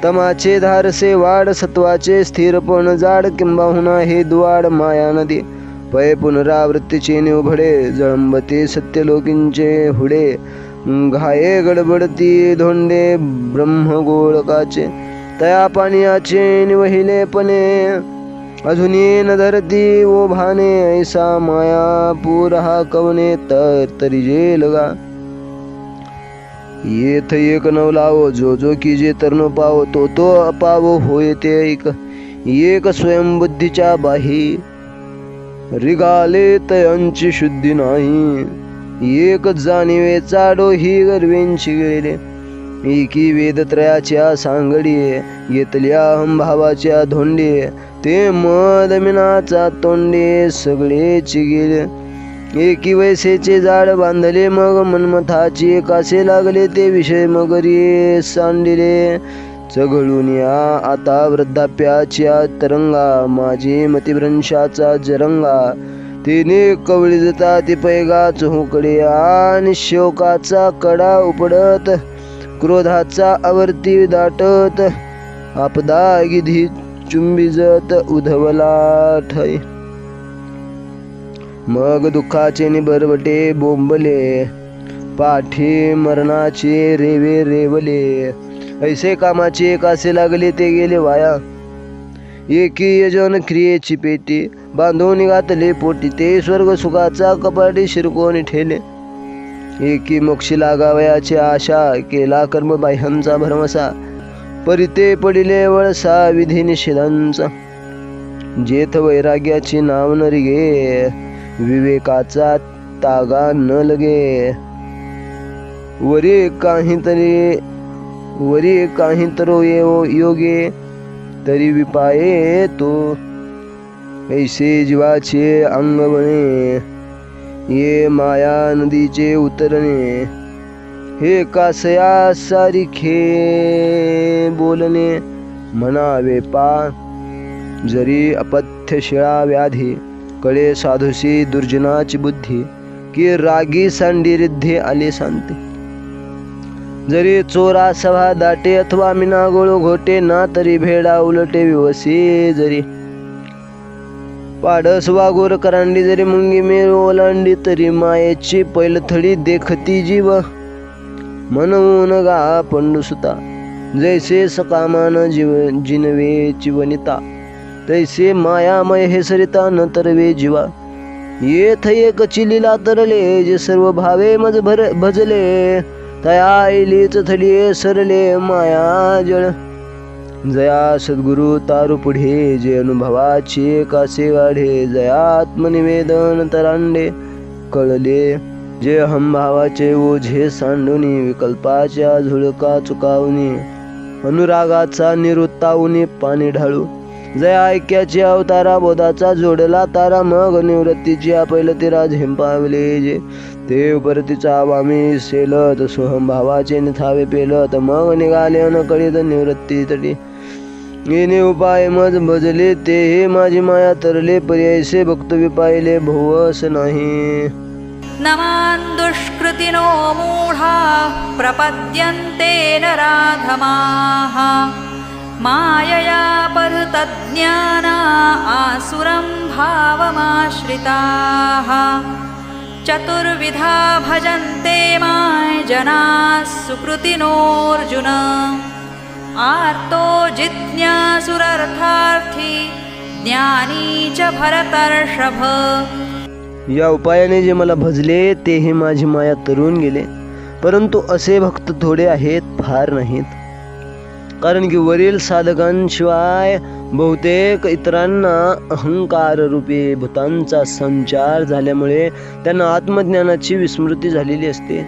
तमाचे धारसे वाढ सत्वाचे स्थिरपण जाड किंबाहुना हे द्वाड माया नदी. पै पुनरावृत्तीचे उभडे जळंबते सत्यलोकींचे हुडे. घाये गडबडती धोंडे ब्रह्मगोळकाचे तया पानियाचे निवहिलेपणे. अजूनी न धरती ओभाने ऐसा माया पूर हा कवने तर तरी जे लगा. येथ एक नवलावो जो जो की जे तर न पावो तो तो अपावो होय ते ऐक. एक स्वयंबुद्धीच्या बाही रिगाले तयांची शुद्धी नाही. एक जाणीवे चाडो ही गर्वेंची गेले. एकी वेदत्रयाच्या सांगडी येतल्या भावाच्या धोंडे. ते मदमिनाचा तोंडे सगळेची गेले. एकी वैसेचे जाड बांधले मग मनमथाची कासे लागले. ते विषय मगरी सांडिले चघळून या आता वृद्धाप्याच्या तरंगा. माझी मतिभ्रंशाचा जरंगा तिने कवळीजता ती पैगाच हुकडे. आणि शोकाचा कडा उपडत क्रोधाचा आवर्ती दाटत. आपदा गिधी चुंबिजत उधवला ठाई. मग दुःखाचे निबरवटे बोंबले पाठी मरणाचे रेवे रेवले. ऐसे कामाचे कासे लागले ते गेले वाया. एकी यजन क्रियेची पेटी बांधून घातले पोटी. ते स्वर्ग सुखाचा कपाटी शिरकोणी ठेले. एकी मोक्षी लागावयाची आशा केला कर्म बाह्यांचा भरमसा. परिते पडिले वळसा विधी निषेधांचा. जेथ वैराग्याची नाव न रिगे विवेकाचा तागा न लगे. वरी काहीतरो योगे तरी विपाये तो. ऐसे जीवाचे अंग बने ये माया नदीचे उतरणे. हे कासया सारिखे बोलणे म्हणावे पा. जरी अपथ्य शिळा व्याधी कळे साधुसी दुर्जनाची बुद्धी. की रागी सांडी रिद्धे आले सांगते. जरी चोरा सभा दाटे अथवा मिना गोळो घोटे ना तरी भेडा उलटे विवसी. जरी पाडस वागोर करांडी जरी मुंगी मेर ओलांडी. तरी मायेची पैलथडी देखती जीव म्हणून गा पंडुसुता. जैसे सकामान जिनवे चिवनिता तैसे मायामय हे सरिता न तरवे जीवा. येथ एक चिलीला तरले जे सर्व भावे मज भजले. तया ऐलीच थडिये सरले माया जळ. जया सद्गुरु तारु पुढे जे अनुभवाचे कासे वाढे. जया आत्मनिवेदन तरांडे कळले जे हमभावाचे ओझे सांडुनी. विकल्पाच्या झुळका चुकावणी अनुरागाचा निरुत्तावणी पाणी ढाळू. जया ऐक्याची अवतारा बोधाचा जोडला तारा. मग निवृत्तीची आपैल तिरा झेंपावले जे. ते परतीचा वामी सेलत सोहम भावाचे निथावे पेलत. मग निघाले अनकळीत निवृत्ती तटी. येणे उपाय मज भजले ते हे माझी माया तरले. पर्यायसे भक्त विपायले भोवस नाही. नमान दुष्कृतिनो मूढा प्रपद्यन्ते नराधमाः. मायया परतज्ञाना आसुरं भावमाश्रिताः. चतुर्विधा भजन्ते माय जनाः सुकृतिनोऽर्जुन. आर्तो जिज्ञासुरर्थार्थी ज्ञानी च भरतर्षभ. या उपायाने जे मला भजले ते हे माझी माया तरुण गेले. परंतु असे भक्त थोडे आहेत, फार नाहीत. कारण की वरील साधकांशिवाय बहुतेक इतरांना अहंकार रूपी भूतांचा संचार झाल्यामुळे त्यांना आत्मज्ञानाची विस्मृती झालेली असते.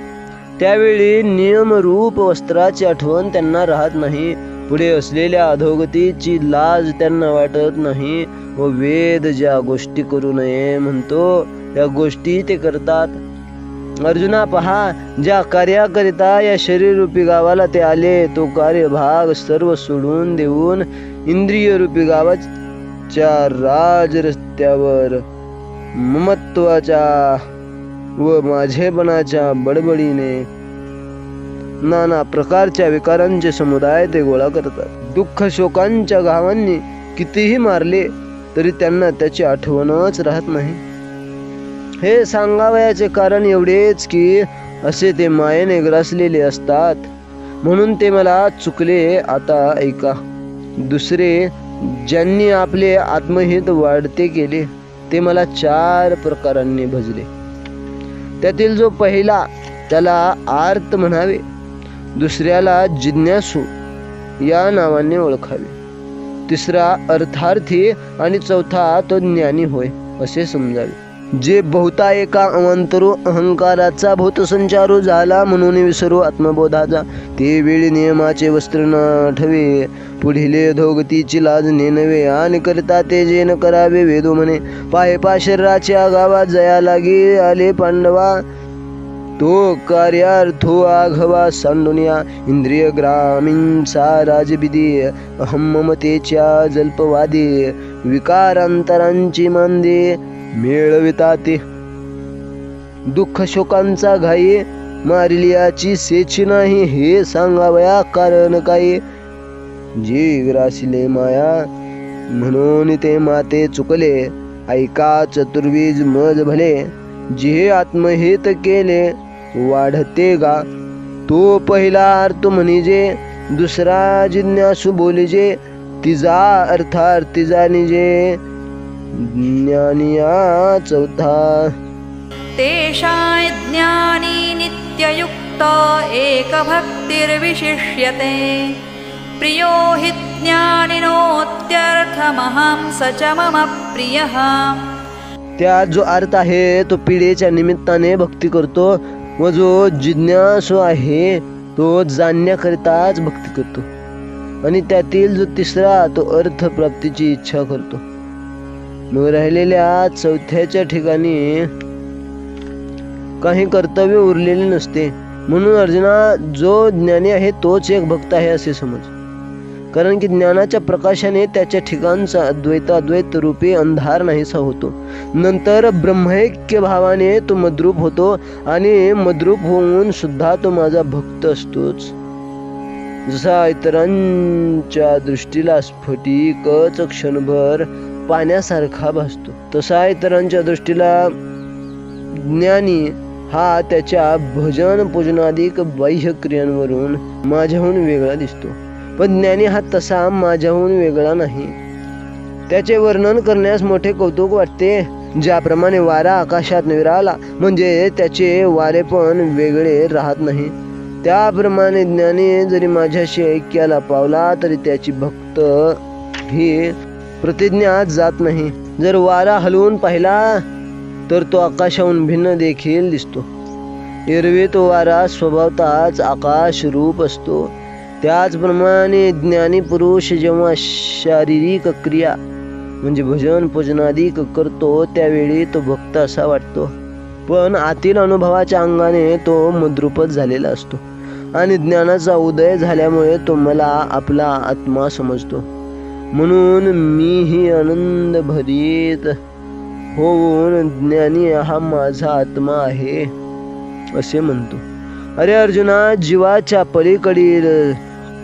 त्यावेळी नियमरूप वस्त्राची आठवण त्यांना राहत नाही. पुढे असलेल्या अधोगतीची लाज त्यांना वाटत नाही व वेद ज्या गोष्टी करू नये म्हणतो त्या गोष्टी ते करतात. अर्जुना पहा, ज्या कार्याकरिता या शरीररूपी गावाला ते आले तो कार्यभाग सर्व सोडून देऊन इंद्रियरूपी गावाच्या राजरस्त्यावर ममत्वाच्या व माझेपणाच्या बडबडीने नाना प्रकारच्या विकारांचे समुदाय ते गोळा करतात. दुःख शोकांच्या घावांनी कितीही मारले तरी त्यांना त्याची आठवणच राहत नाही. हे सांगावयाचे कारण एवढेच की असे ते मायेने ग्रासलेले असतात म्हणून ते मला चुकले. आता ऐका. दुसरे ज्यांनी आपले आत्महित वाढते केले ते मला 4 प्रकारांनी भजले. त्यातील जो पहिला त्याला आर्त म्हणावे, दुसऱ्याला जिज्ञासू या नावाने ओळखावे, तिसरा अर्थार्थी आणि चौथा तो ज्ञानी होय असे समजावे. जे बहुता एका अवांतरो अहंकाराचा भूतसंचारो झाला म्हणून विसरू आत्मबोधाचा, ते वेळी नियमाचे वस्त्र न ठेवे, पुढील अधोगतीची लाज नेनवे, आणि करता ते जे न करावे वेदो म्हणे. पाहे पा शरीराच्या गावात जया लागी आले पांडवा, तो कार्यार्थो आघवा सांडुनिया, इंद्रिय ग्रामींचा राजबिदी, अहम ममतेच्या जल्पवादी, विकारांतरांची मांदे मेळविता ते. दुःख शोकांचा घाई मारिलियाची सेची नाही, हे सांगावया कारण काही. जे ग्रासिले माया म्हणून ते माते चुकले, ऐका चतुर्वीज मज भले, जे आत्महित केले वाढते गा. तो पहिला अर्थ म्हणजे, दुसरा जिज्ञासू बोलिजे, तिजा अर्थार्थी जाणिजे, ज्ञानिया चौथा. तेषां ज्ञानी नित्ययुक्त एकभक्तिर्विशिष्यते, प्रियो हि ज्ञानिनोत्यर्थमहं स च मम प्रियः. त्यात जो अर्थ आहे तो पिढेच्या निमित्ताने भक्ती करतो व जो जिज्ञासू आहे तो जाणण्याकरिताच भक्ती करतो. आणि त्यातील जो तिसरा तो अर्थ प्राप्तीची इच्छा करतो. मग राहिलेल्या चौथ्याच्या ठिकाणी काही कर्तव्य उरलेले नसते. म्हणून अर्जुना, जो ज्ञानी आहे तोच एक भक्त आहे असे समज. कारण की ज्ञानाच्या प्रकाशाने त्याच्या ठिकाणचा अद्वैत रूपी अंधार नाहीसा होतो. नंतर ब्रह्मैक्य भावाने तो मद्रूप होतो आणि मद्रूप होऊन सुद्धा तो माझा भक्त असतोच. जसा इतरांच्या दृष्टीला स्फटिकच क्षणभर पाण्यासारखा भासतो, तसा इतरांच्या दृष्टीला ज्ञानी हा त्याच्या भजन पूजनादिक बाह्य क्रियांवरून माझ्याहून वेगळा दिसतो. पण ज्ञानी हा तसा माझ्याहून वेगळा नाही. त्याचे वर्णन करण्यास मोठे कौतुक वाटते. ज्याप्रमाणे वारा आकाशात विराला म्हणजे त्याचे वारे पण वेगळे राहत नाही, त्याप्रमाणे ज्ञानी जरी माझ्याशी ऐक्याला पावला तरी त्याची भक्त ही प्रतिज्ञा जात नाही. जर वारा हलवून पाहिला तर तो आकाशाहून भिन्न देखील दिसतो. एरवी तो वारा स्वभावतःच आकाश रूप असतो. त्याचप्रमाणे ज्ञानी पुरुष जेव्हा शारीरिक क्रिया म्हणजे भजन पूजनादिक करतो त्यावेळी तो भक्त असा वाटतो, पण आतील अनुभवाच्या अंगाने तो मद्रूपच झालेला असतो. आणि ज्ञानाचा उदय झाल्यामुळे तो मला आपला आत्मा समजतो. म्हणून मीही आनंद भरीत होऊन ज्ञानी हा माझा आत्मा आहे असे म्हणतो. अरे अर्जुना, जीवाच्या पलीकडील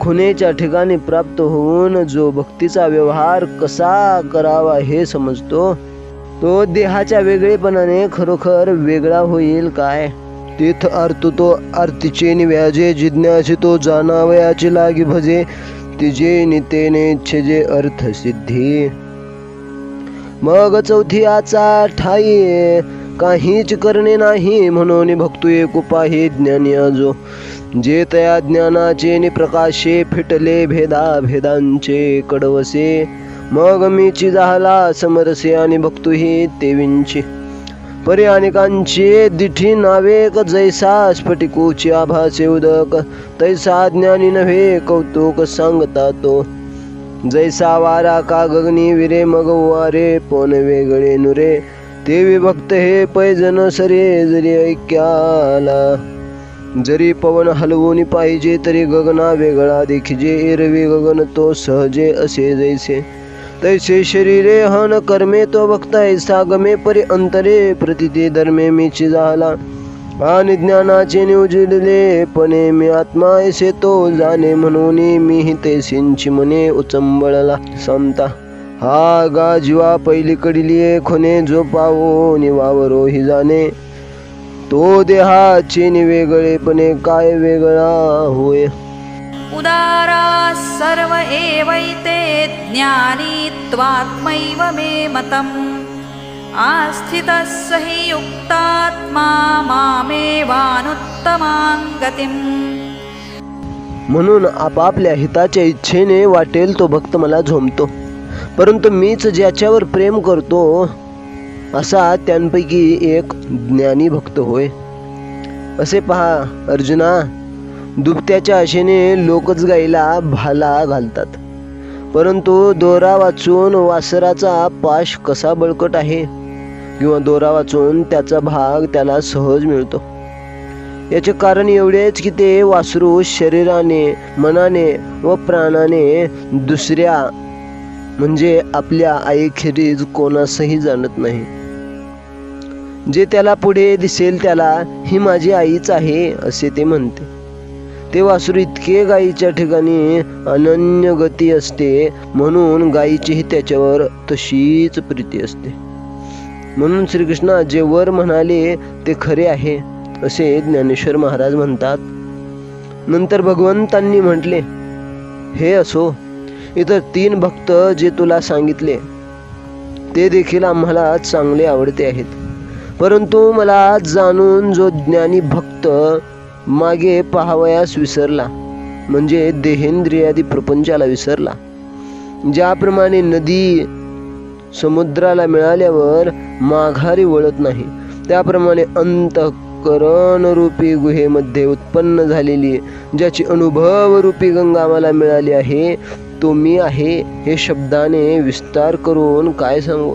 खुणेच्या ठिकाणी प्राप्त होऊन जो भक्तीचा व्यवहार कसा करावा हे समजतो, तो देहाच्या वेगळेपणाने खरोखर वेगळा होईल काय? तीर्थ अर्थ तो आरतीचे निव्याजे, जिज्ञासी तो जाणावयाचे लागी भजे, तिजे नितेने छजे अर्थ सिद्धी. मग चौथी आचा ठाई काहीच करणे नाही, म्हणून भक्तो एक उपाहे ज्ञानी आजो. जे तया ज्ञानाचे निप्रकाशे, फिटले भेदा भेदांचे कडवसे. मग मीची झाला समरसे, आणि भक्तो ही तेविंची. परी अनेकांचे दिठी नावे, जैसा स्फटिकोची आभासे उदक. तैसा ज्ञानी नव्हे कौतुक सांगता तो. जैसा वारा का गगनी विरे, मग वारे पण वेगळे नुरे. ते विभक्त हे पैजन सरे, जरी ऐक्याला. जरी पवन हलवून पाहिजे, तरी गगना वेगळा देखिजे. एरवी गगन तो सहजे असे जैसे. तैसे शरीरे हन कर्मे तो भक्त ऐसा गमे. परी अंतरे प्रतिते धर्मे मीची झाला. आणि ज्ञानाचे निवजिले पणे, मी आत्मा ऐसे तो जाणे. म्हणून मी तैसींची मने उचंबळला सांगता. हा गा जीवा पहिलीकडली खुने, जो पावो निवावरो ही जाणे. तो देहाचे निवेगळेपणे, काय वेगळा होय. उदारा सर्व एवैते, ज्ञानी त्वात्मैव मे मतम्. आस्थितः स हि युक्तात्मा, मामेवानुत्तमां गतिम्. म्हणून आपापल्या हिताच्या इच्छेने वाटेल तो भक्त मला झोंबतो. परंतु मीच ज्याच्यावर प्रेम करतो, असा त्यांपैकी एक ज्ञानी भक्त होय. असे पहा अर्जुना, दुभत्याच्या आशेने लोकच गाईला भाला घालतात, परंतु दोरा वाचून वासराचा पाश कसा बळकट आहे, किंवा दोरा वाचून त्याचा भाग त्याला सहज मिळतो. याचे कारण एवढेच की ते वासरू शरीराने, मनाने व प्राणाने दुसऱ्या म्हणजे आपल्या आईखेरीज कोणासही जाणत नाही. जे त्याला पुढे दिसेल त्याला ही माझी आईच आहे असे ते म्हणते. ते वासरू इतके गायीच्या ठिकाणी अनन्य गती असते, म्हणून गायीचीही त्याच्यावर तशीच प्रीती असते. म्हणून श्रीकृष्णा जे वर म्हणाले ते खरे आहे असे ज्ञानेश्वर महाराज म्हणतात. नंतर भगवंतांनी म्हटले, हे असो, इतर 3 भक्त जे तुला सांगितले ते देखील आम्हाला चांगले आवडते आहेत. परंतु मला जाणून जो ज्ञानी भक्त मागे पाहावयास विसरला, म्हणजे देहेंद्रियादी प्रपंचाला विसरला, ज्याप्रमाणे नदी समुद्राला मिळाल्यावर माघारी वळत नाही, त्याप्रमाणे अंतःकरण रूपी गुहेमध्ये उत्पन्न झालेली ज्याची अनुभव रूपी गंगा मला मिळाली आहे, तो मी आहे हे शब्दाने विस्तार करून काय सांगू.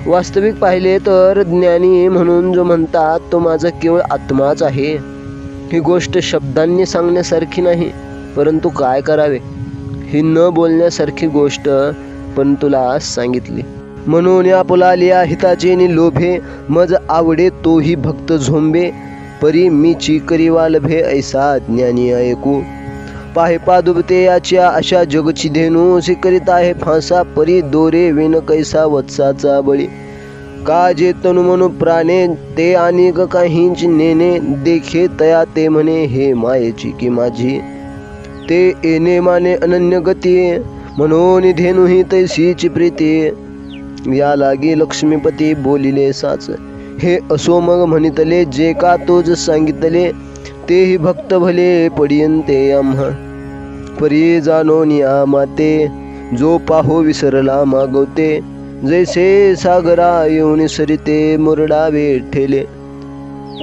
वास्तविक पाहिले तर ज्ञानी म्हणून जो म्हणतात तो माझा केवळ आत्माच आहे. ही गोष्ट शब्दांनी सांगण्यासारखी नाही, परंतु काय करावे, ही न बोलण्यासारखी गोष्ट पण तुला सांगितली. म्हणून या पुलालिया हिताचे नि लोभे, मज आवडे तोही भक्त झोंबे. परी मीची करीवा लभे, ऐसा ज्ञानी ऐकू. पाहे पादुबते याच्या अशा जगची धेनू, करीत आहे फांसा परी दोरे विन कैसा वत्साचा बळी. का जे तनु मनु प्राणे, ते अनेक काहींच नेणे. देखे तया ते म्हणे, हे मायेची की माझी. ते येणे माने अनन्य गती, म्हणून धेनू ही तैसीची प्रीती. या लागी लक्ष्मीपती बोलिले साच, हे असो मग म्हणितले. जे का तोच सांगितले, तेही भक्त भले पडियंते आम्हा. परी जाणोन या माते, जो पाहो विसरला मागवते. जैसे सागरा येऊन सरिते, मुरडावे ठेले.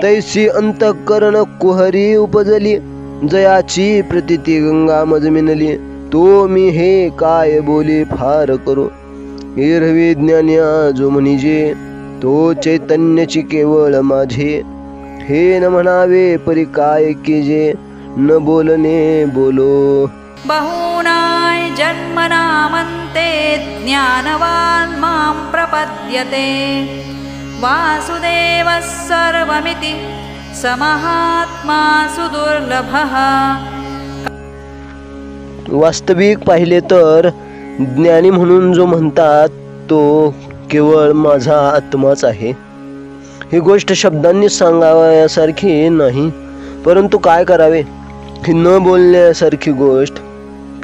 तैसी अंतःकरण कुहरी उपजली, जयाची प्रतिती गंगा मज मिनली. तो मी हे काय बोली फार करू. एरवी ज्ञान्या जो म्हणिजे, तो चैतन्याची केवळ माझे. हे न म्हणावे परी काय कीजे, न बोलणे बोलो. बहूनाय जन्मनामन्ते, ज्ञानवान् मां प्रपद्यते. वासुदेवः सर्वमिति, स महात्मा सुदुर्लभः. वास्तविक पाहिले तर ज्ञानी म्हणून जो म्हणतात तो केवळ माझा आत्माच आहे. ही गोष्ट शब्दांनी सांगावयासारखी नाही, परंतु काय करावे, ही न बोलण्यासारखी गोष्ट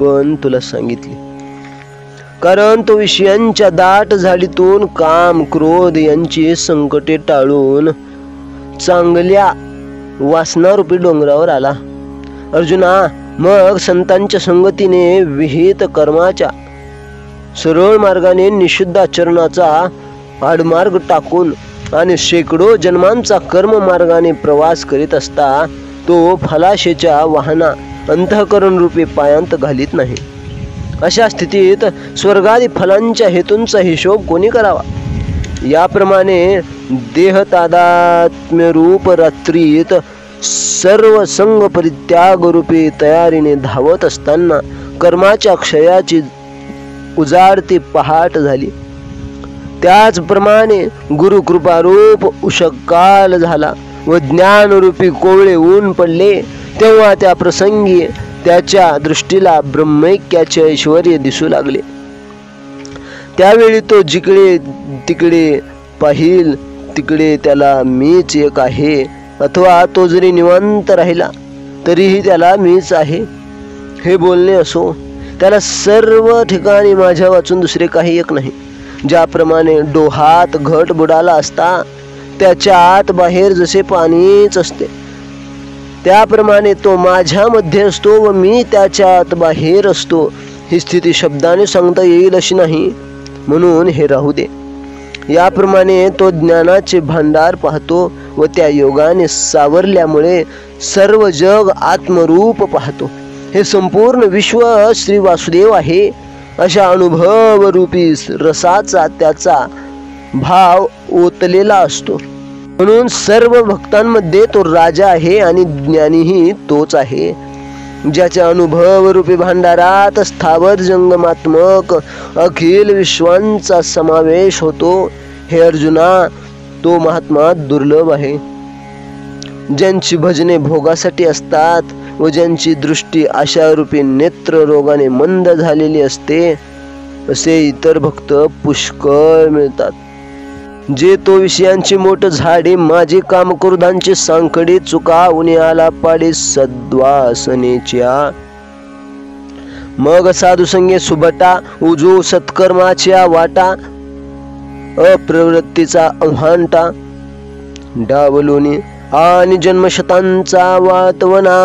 पण तुला सांगितली. कारण तो विषयांच्या दाट झाडीतून काम क्रोध यांची संकटे टाळून चांगल्या वासनारूपी डोंगरावर आला. अर्जुना, मग संतांच्या संगतीने विहित कर्माच्या सरळ मार्गाने निषिद्ध आचरणाचा आडमार्ग टाकून आणि शेकडो जन्मांचा कर्म मार्गाने प्रवास करीत असता तो फलाशेच्या वाहना अंतःकरण रूपी पायांत घालीत नाही. अशा स्थितीत स्वर्गादी फलांच्या हेतूंचा हिशोब कोणी करावा? याप्रमाणे देहतादात्म्य रूप रात्रीत सर्व संग परित्याग रूपी तयारीने धावत असताना कर्माच्या क्षयाची उजाडती पहाट झाली. त्याचप्रमाणे गुरुकृपारूप उषकाल झाला व ज्ञानरूपी कोवळे ऊन पडले. तेव्हा त्या प्रसंगी त्याच्या दृष्टीला ब्रह्मैक्याचे ऐश्वर्य दिसू लागले. त्यावेळी तो जिकडे तिकडे पाहिल तिकडे त्याला मीच एक आहे, अथवा तो जरी निवांत राहिला तरीही त्याला मीच आहे हे बोलणे असो, त्याला सर्व ठिकाणी माझ्या वाचून दुसरे काही एक नाही. ज्याप्रमाणे डोहात घट बुडाला असता त्याच्या आत बाहेर जसे पाणीच असते, त्याप्रमाणे तो माझ्यामध्ये असतो व मी त्याच्या आत बाहेर असतो. ही स्थिती शब्दाने सांगता येईल अशी नाही, म्हणून हे राहू दे. याप्रमाणे तो ज्ञानाचे भांडार पाहतो व त्या योगाने सावरल्यामुळे सर्व जग आत्मरूप पाहतो. हे संपूर्ण विश्व श्री वासुदेव आहे अशा अनुभवरूपी रसाचा त्याचा भाव ओतलेला असतो. म्हणून सर्व भक्तांमध्ये तो राजा आहे आणि ज्ञानीही तोच आहे. ज्याच्या अनुभवरूपी भांडारात स्थावर जंगमात्मक अखिल विश्वांचा समावेश होतो. हे अर्जुना, तो महात्मा दुर्लभ आहे. ज्यांची भजने भोगासाठी असतात व ज्यांची दृष्टी आशारूपी नेत्र रोगाने मंद झालेली असते, असे इतर भक्त पुष्कळ मिळतात. जे तो विषयांची मोठ झाडे माझे कामक्रोधांची सांखडी चुका उन्याला पाडे सद्वासनेच्या. मग साधुसंगे सुबटा उजो सत्कर्माच्या वाटा अप्रवृत्तीचा आव्हानटा डावलोनी आणि जन्मशतांचा वातवना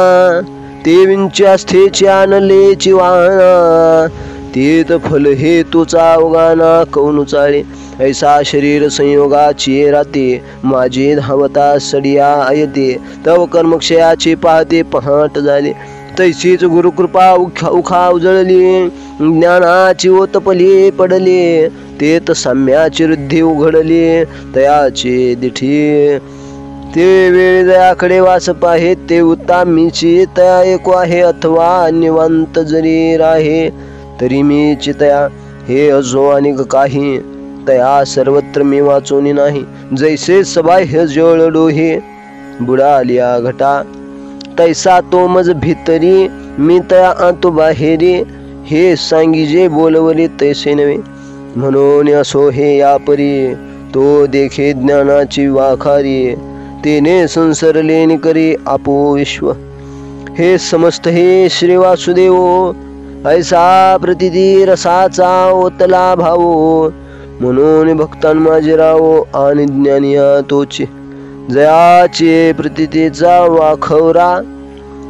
ते विंच्या स्थेच्या नलेची वाहना तीत फल हेतूचा अवगाना कौन चाळे ऐसा शरीर संयोगाची राते माझे धावता सडिया अयते तव कर्मक्षयाची पाहते पहाट झाले. तैसीच गुरुकृपा उखा उजळली ज्ञानाची ओतपली पडली तेत साम्याची वृद्धी उघडली तयाचे दिठी ते वेळ दयाकडे वास पाहे ते उतामीची तया एको आहे अथवा निवांत जरी राहे तरी मीची तया हे अजो आणि काही तया सर्वत्र मी वाचोनी नाही. जैसे सबाह्य जळ डोहे बुडालिया घटा तैसा तो मज भितरी मी तया आतो बाहेरी हे सांगिजे बोलवले तैसे नव्हे. म्हणून असो हे यापरी तो देखे ज्ञानाची वाखारी तेने संसरले करी आपो विश्व. हे समस्त हे श्री वासुदेव ऐसा प्रतिती रसाचा ओतला भावो म्हणून भक्तान माझे रावो आणि ज्ञानिया तोचे जयाचे प्रतितेचा वाखवरा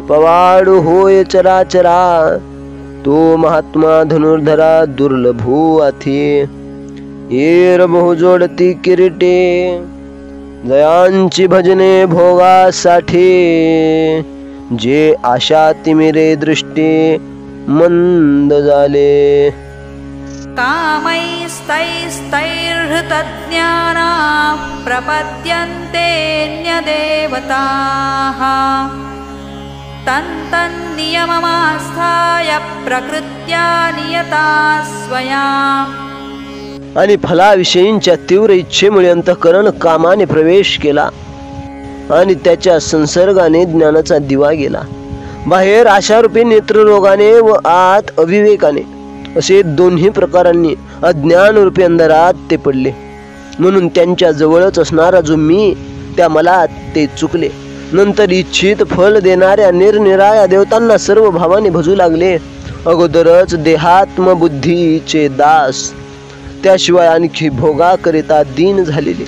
पवाड होय चराचरा तो महात्मा धनुर्धरा दुर्लभो आथे येर बहु जोडती किरीटे जयांची भजने भोगासाठी जे आशा तिमिरे दृष्टी मंद झाले. कामैस्तैस्तैर्हृतज्ञाना प्रपद्यन्तेऽन्यदेवताः तन्तन्नियममास्थाय प्रकृत्या नियता स्वया. आणि फलाविषयींच्या तीव्र इच्छेमुळे अंतःकरण कामाने प्रवेश केला आणि त्याच्या संसर्गाने ज्ञानाचा दिवा गेला. बाहेर आशारूपी नेत्ररोगाने व आत अविवेकाने असे दोन्ही प्रकारांनी अज्ञानरूपी अंधारात ते पडले. म्हणून त्यांच्या जवळच असणारा जो मी त्या मला ते चुकले. नंतर इच्छित फल देणाऱ्या निरनिराळ्या देवतांना सर्व भावाने भजू लागले अगोदरच देहात्मबुद्धीचे दास, त्याशिवाय आणखी भोगाकरिता दीन झालेले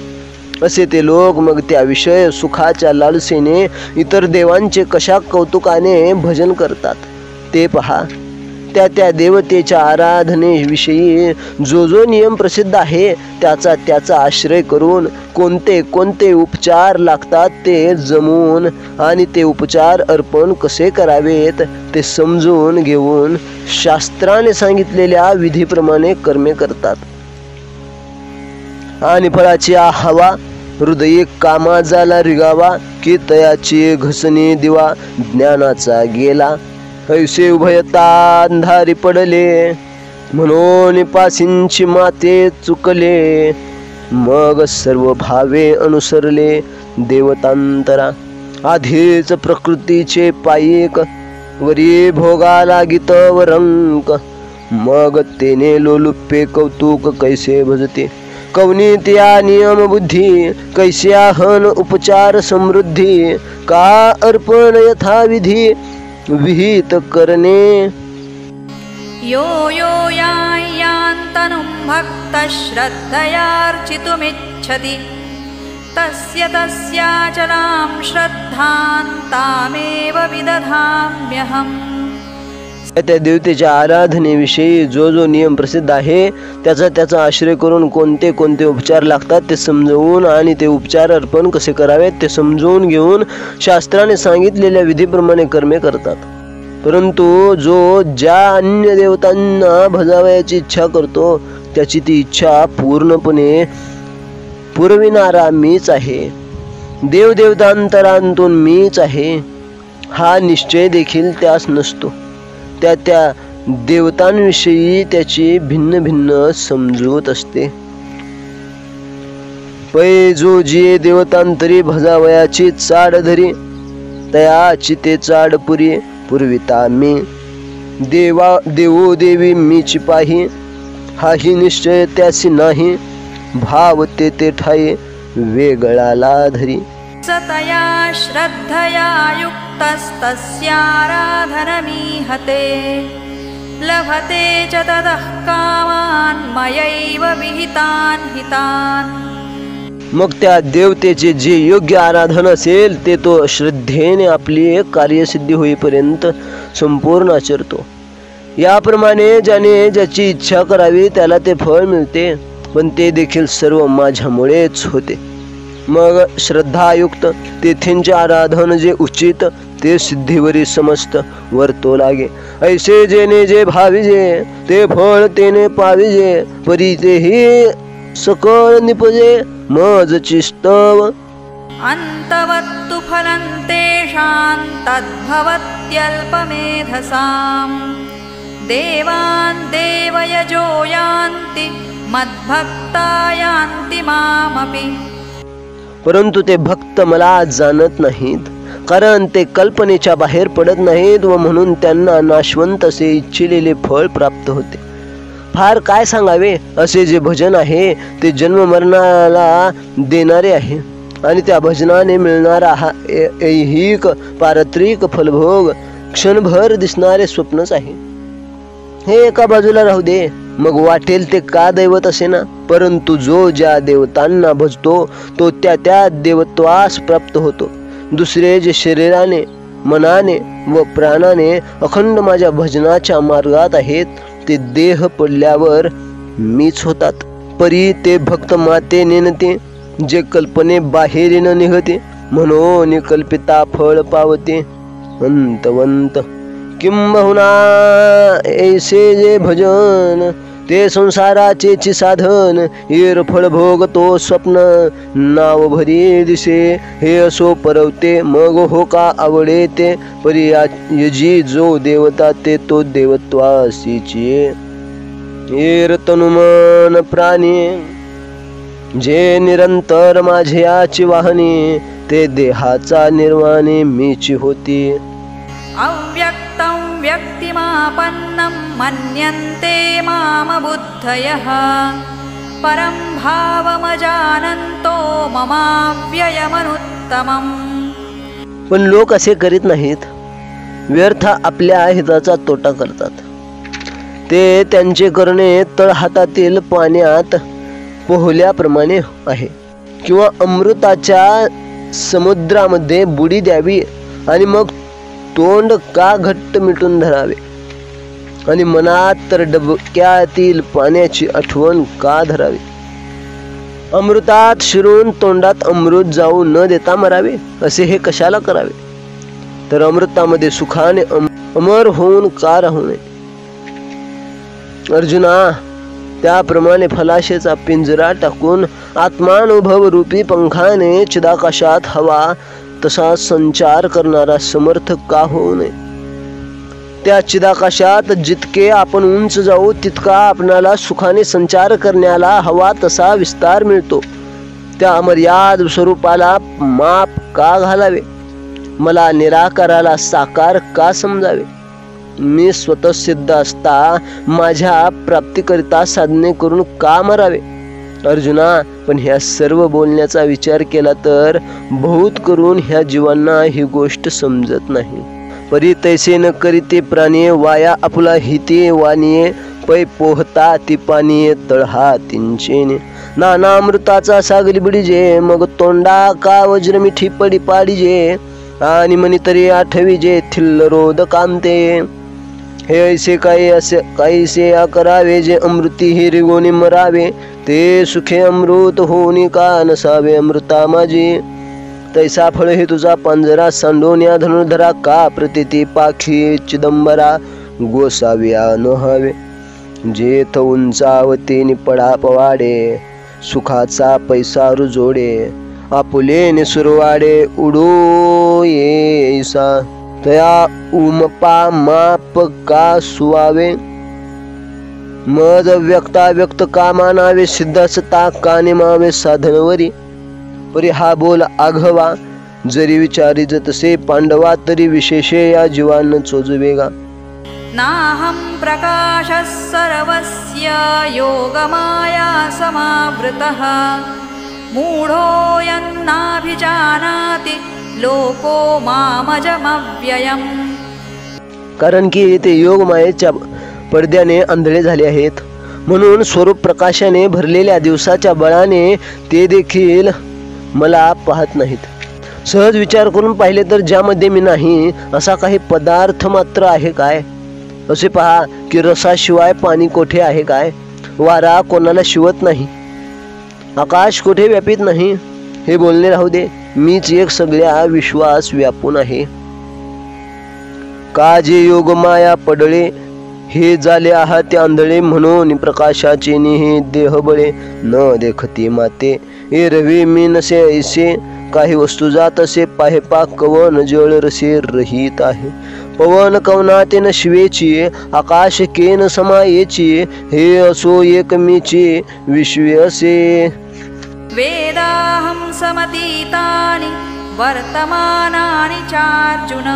असे ते लोक मग त्या विषय सुखाच्या लालसेने इतर देवांचे कशा कौतुकाने भजन करतात ते पहा. त्या देवतेच्या आराधनेविषयी जो नियम प्रसिद्ध आहे त्याचा आश्रय करून कोणते उपचार लागतात ते जमून आणि ते उपचार अर्पण कसे करावेत ते समजून घेऊन शास्त्राने सांगितलेल्या विधीप्रमाणे कर्मे करतात. आणि फळाची हवा हृदय कामा झाला रिगावा, की तयाची घसणी दिवा ज्ञानाचा गेला. ऐसे उभयता अंधारी पडले, म्हणून पासींची माते चुकले. मग सर्व भावे अनुसरले देवतांतरा, आधीच प्रकृतीचे पायिक वरी भोगा लागित वरंक. मग तेने लोलुप्पे कौतुक कैसे भजते, कवनी त्या नियम बुद्धी कैसे आहन उपचार समृद्धी. का अर्पण यथाविधी विहित करणे. यो यो यान्तनुं भक्तः श्रद्धयार्चितुमिच्छति, तस्य तस्याचलां श्रद्धां तामेव विदधाम्यहम्. त्या देवतेच्या आराधनेविषयी जो नियम प्रसिद्ध आहे त्याचा आश्रय करून कोणते उपचार लागतात ते समजवून आणि ते उपचार अर्पण कसे करावेत ते समजून घेऊन शास्त्राने सांगितलेल्या विधीप्रमाणे कर्मे करतात. परंतु जो ज्या अन्य देवतांना भजावयाची इच्छा करतो त्याची ती इच्छा पूर्णपणे पुरविणारा मीच आहे, देवदेवतांतरांतून मीच आहे हा निश्चय देखील त्यास नसतो. त्या देवतांविषयी त्याची भिन्न समजूत असते. पै जो जिये देवतांतरी भजावयाची चाड धरी, तयाची ते चाड पुरी पुरविता मी. देवो देवी मीची पाही, हाही निश्चय त्यासी नाही. भाव ते ठाई वेगळाला धरी. सतया श्रद्धया युक्तस्तस्याराधनमीहते, लभते च ततः कामान् मयैव विहितान् हितान्. मग त्या देवतेचे जे योग्य आराधन असेल ते तो श्रद्धेने आपली कार्यसिद्धी होईपर्यंत संपूर्ण आचरतो. याप्रमाणे ज्याने ज्याची इच्छा करावी त्याला ते फळ मिळते, पण ते देखील सर्व माझ्यामुळेच होते. मग श्रद्धायुक्त तेथेंचे आराधन जे उचित ते सिद्धीवरी समस्त वर्तो लागे. ऐसे जेने जे भाविजे ते फळ तेने पाविजे, परी तेही सकळ निपजे मजची स्तव. अंतवत्तु फलं तेषां तद्भवत्यल्पमेधसां, देवान् देवयजो यान्ति मद्भक्ता यान्ति मामपि. परंतु ते भक्त मला जाणत नाहीत, कारण ते कल्पनेच्या बाहेर पडत नाहीत व म्हणून त्यांना नाशवंत असे इच्छिलेले फळ प्राप्त होते. फार काय सांगावे, असे जे भजन आहे ते जन्म मरणाला देणारे आहे आणि त्या भजनाने मिळणारा हा ऐहिक पारत्रिक फलभोग क्षणभर दिसणारे स्वप्नच आहे. हे एका बाजूला राहू दे, मग वाटेल ते का दैवत असे ना, परंतु जो ज्या देवतांना भजतो तो त्या देवत्वास प्राप्त होतो. दुसरे जे शरीराने मनाने व प्राणाने अखंड माझ्या भजनाच्या मार्गात आहेत ते देह पडल्यावर मीच होतात. परी ते भक्त माते नेनते, जे कल्पने बाहेरीन निघते, म्हणून कल्पिता फळ पावते. अंतवंत किंबहुना ऐसे जे भजन ते संसाराचे साधन, येर फळ भोग तो स्वप्न नाव भरी दिसे. हे असो परवते मग हो का आवडे ते, परी यजी जो देवता ते तो देवत्वासीची. येर तनुमन प्राणी जे निरंतर माझे याची वाहनी, ते देहाचा निर्वाणी मीची होती. अव्यक्तं व्यक्तिमापन्नं मन्यन्ते मामबुद्धयः, परं भावमजानन्तो ममाव्ययमनुत्तमम्. पण लोक असे करीत नाहीत, व्यर्थ आपल्या हिताचा तोटा करतात. ते त्यांचे करणे तळहातातील पाण्यात पोहल्याप्रमाणे आहे, किंवा अमृताच्या समुद्रामध्ये बुडी द्यावी आणि मग तोंड का घट्ट मिटून धरावे, आणि मनात तर डबक्यातील पाण्याची आठवण का धरावी. अमृतात शिरून तोंडात अमृत जाऊ न देता मरावे, असे हे कशाला करावे. तर अमृतामध्ये सुखाने अमर होऊन का राहू नये. अर्जुना, त्याप्रमाणे फलाशेचा पिंजरा टाकून आत्मानुभव रूपी पंखाने चिदाकाशात हवा तसा संचार करणारा समर्थ का होऊ नये. त्या चिदाकाशात जितके आपण उंच जाऊ तितका आपणाला सुखाने संचार करण्याला हवा तसा विस्तार मिळतो. त्या मर्याद स्वरूपाला माप का घालावे. मला निराकाराला साकार का समजावे. मी स्वतः सिद्ध असता माझ्या प्राप्तीकरिता साधने करून का मरावे. अर्जुना, पण ह्या सर्व बोलण्याचा विचार केला तर बहुत करून ह्या जीवांना ही गोष्ट समजत नाही. परी तैसे न करीते प्राणी वाया आपुला हिते वानिये पै पोहता ती पाणी तळहा तिंचेने. नाना अमृताचा सागरी बिडीजे मग तोंडा का वज्र मिठी पडी पाडीजे आणि मनी तरी आठवीजे थिल्ल रोद कांते. हे ऐसे काही असे काहीसे करावे जे अमृती हिरगोनी मरावे ते सुखे अमृत होनी का नसावे अमृता माझी. तैसा फळ हे तुझा पांजरा सांडून या धनुर्धरा का प्रतिती पाखी चिदंबरा गोसाव्या न हवे. जेथ उंचावते निपडा पवाडे सुखाचा पैसा रुजोडे आपुले निसुरवाडे उडो येसा तया उमपा माप का सुवावे. मज व्यक्ता व्यक्त का मानावे सिद्धासता का निमावे साधनवरी. परी हा बोल आघवा जरी विचारित तसे पांडवा तरी विशेषे या जीवान चोजवेगा. नाहं प्रकाशः सर्वस्य योगमाया समावृतः मूढोऽयं नाभिजानाति लोको मामजमव्ययम्. कारण की ते योग मायेच्या पडद्याने आंधळे झाले आहेत, म्हणून स्वरूप प्रकाशाने भरलेल्या दिवसाच्या बळाने ते देखील मला पाहत नाहीत. सहज विचार करून पाहिले तर ज्यामध्ये मी नाही असा काही पदार्थ मात्र आहे काय. असे पहा की रसाशिवाय पाणी कोठे आहे काय. वारा कोणाला शिवत नाही, आकाश कोठे व्यापित नाही. हे बोलणे राहू दे, मीच एक सगळ्या विश्वास व्यापून आहे. का जे योग माया पडळे हे झाले आहात ते आंधळे म्हणून प्रकाशाचे निहे देह बळे न देखती माते. एरवी मी नसे ऐसे काही वस्तू जात असे पाहे पा कवन जळ रसे रहित आहे. पवन कवनाते न शिवेची आकाश केन समायेची हे असो एक मीची विश्वे असे. वेदाहं समतीतानि वर्तमानानि चार्जुन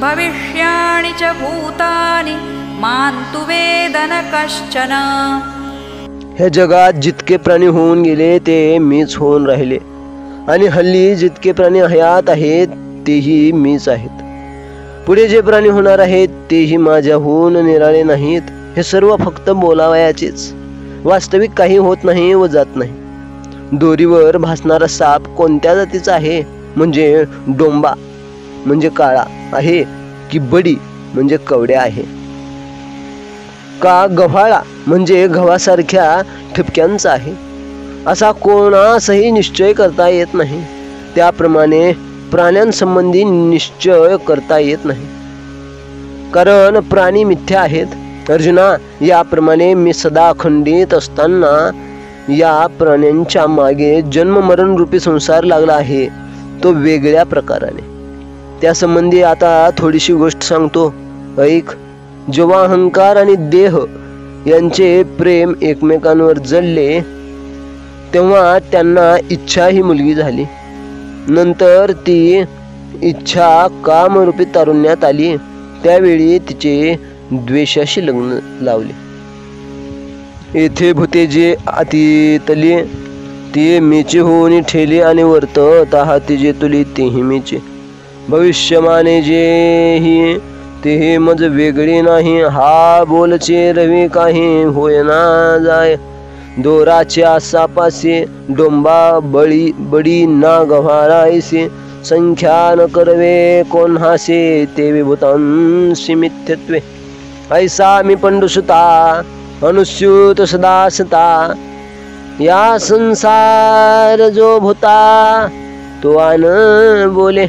भविष्याणि च भूतानि मान्तु वेद न कश्चन. हे जगात जितके प्राणी होऊन गेले ते मीच होऊन राहिले, आणि हल्ली जितके प्राणी हयात आहेत तेही मीच आहेत. पुढे जे प्राणी होणार आहेत तेही माझ्याहून निराळे नाहीत. हे सर्व फक्त बोलावयाचेच, वास्तविक काही होत नाही व जात नाही. दोरीवर भासणारा साप कोणत्या जातीचा आहे, म्हणजे डोंबा म्हणजे काळा आहे की बडी म्हणजे कवड्या आहे, का गव्हाळा म्हणजे गव्हासारख्या ठिपक्यांचा आहे, असा कोणासही निश्चय करता येत नाही. त्याप्रमाणे प्राण्यांसंबंधी निश्चय करता येत नाही, कारण प्राणी मिथ्या आहेत. अर्जुना, याप्रमाणे मी सदा अखंडित असताना या प्राण्यांच्या मागे जन्म मरण रूपी संसार लागला आहे, तो वेगळ्या प्रकाराने. त्यासंबंधी आता थोडीशी गोष्ट सांगतो, ऐक. जेव्हा अहंकार आणि देह यांचे प्रेम एकमेकांवर जळले तेव्हा त्यांना इच्छा ही मुलगी झाली. नंतर ती इच्छा कामरूपी तारुण्यात आली, त्यावेळी तिचे द्वेषाशी लग्न लावले. येथे भूते जे अतीतली ती मीचे होऊन ठेली आणि वर्तत आहात जे तुली तेही मीचे. भविष्यमाने जे ही ते मज वेगळी नाही, हा बोलचे रवी काही होयना जाय. दोराच्या सापासे डोंबा बडी ना गव्हाळायसे, संख्या न करवे कोण्हासे ते विभूतांशी मिथ्यत्वे. ऐसा मी पंडुसुता अनुस्यूत सदासता, या संसार जो भूता तो आन बोले.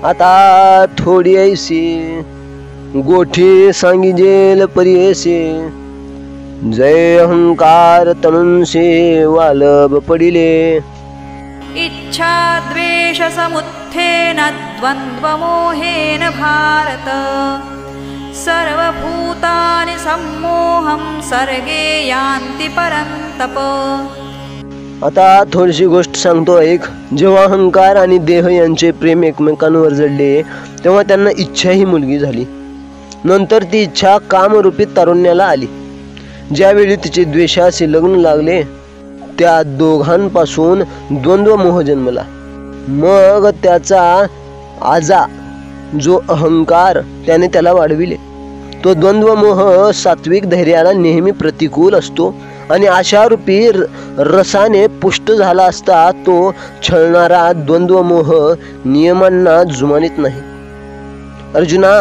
आता थोडी ऐसी गोठी सांगिजेल परियसे, जय अहंकार तनुंसे वालभ पडिले. इच्छा द्वेष समुत्थेन द्वन्द्वमोहेन भारत, सर्वभूतानि सम्मोहं सर्गे यान्ति परन्तप. आता थोडीशी गोष्ट सांगतो ऐक. जेव्हा अहंकार आणि देह यांचे प्रेम एकमेकांवर जडले तेव्हा त्यांना इच्छा ही मुलगी झाली. नंतर ती इच्छा कामरूपी तारुण्याला आली. ज्यावेळी तिचे द्वेषाचे लग्न लागले त्या दोघांपासून द्वंद्व मोह जन्मला. मग त्याचा आजा जो अहंकार त्याने त्याला वाढविले. तो द्वंद्व मोह सात्विक धैर्याला नेहमी प्रतिकूल असतो आणि अशारूपी रसाने पुष्ट झाला असता तो छळणारा द्वंद्व मोह नियमांना जुमानीत नाही. अर्जुना,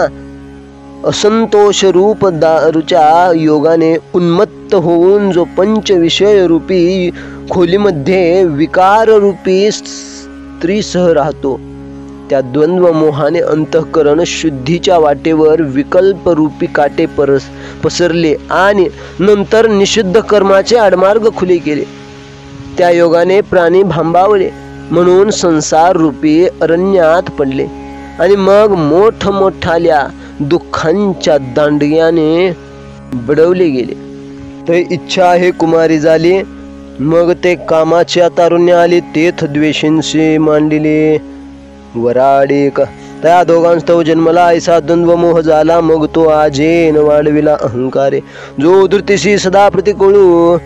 असंतोष रूप दारूच्या योगाने उन्मत्त होऊन जो पंचविषय रूपी खोलीमध्ये विकार रूपी स्त्रीसह राहतो, त्या द्वंद्व मोहाने अंतःकरण शुद्धीच्या वाटेवर विकल्प रूपी काटे पसरले आणि नंतर निषिद्ध कर्माचे आडमार्ग खुले केले. त्या योगाने प्राणी भांबावले म्हणून संसार रूपी अरण्यात पडले आणि मग मोठमोठाल्या दुःखांच्या दांडग्याने बडवले गेले. ते इच्छा हे कुमारी झाली. मग ते कामाच्या तारुण्य आले, तेथ द्वेषांशी मांडिले वराडेक. त्या दोघांस्तव जन्मला ऐसा द्वंद्व मोह झाला. मग तो आजेन वाढविला अहंकारे, जो धृतीशी सदा प्रतिकूळू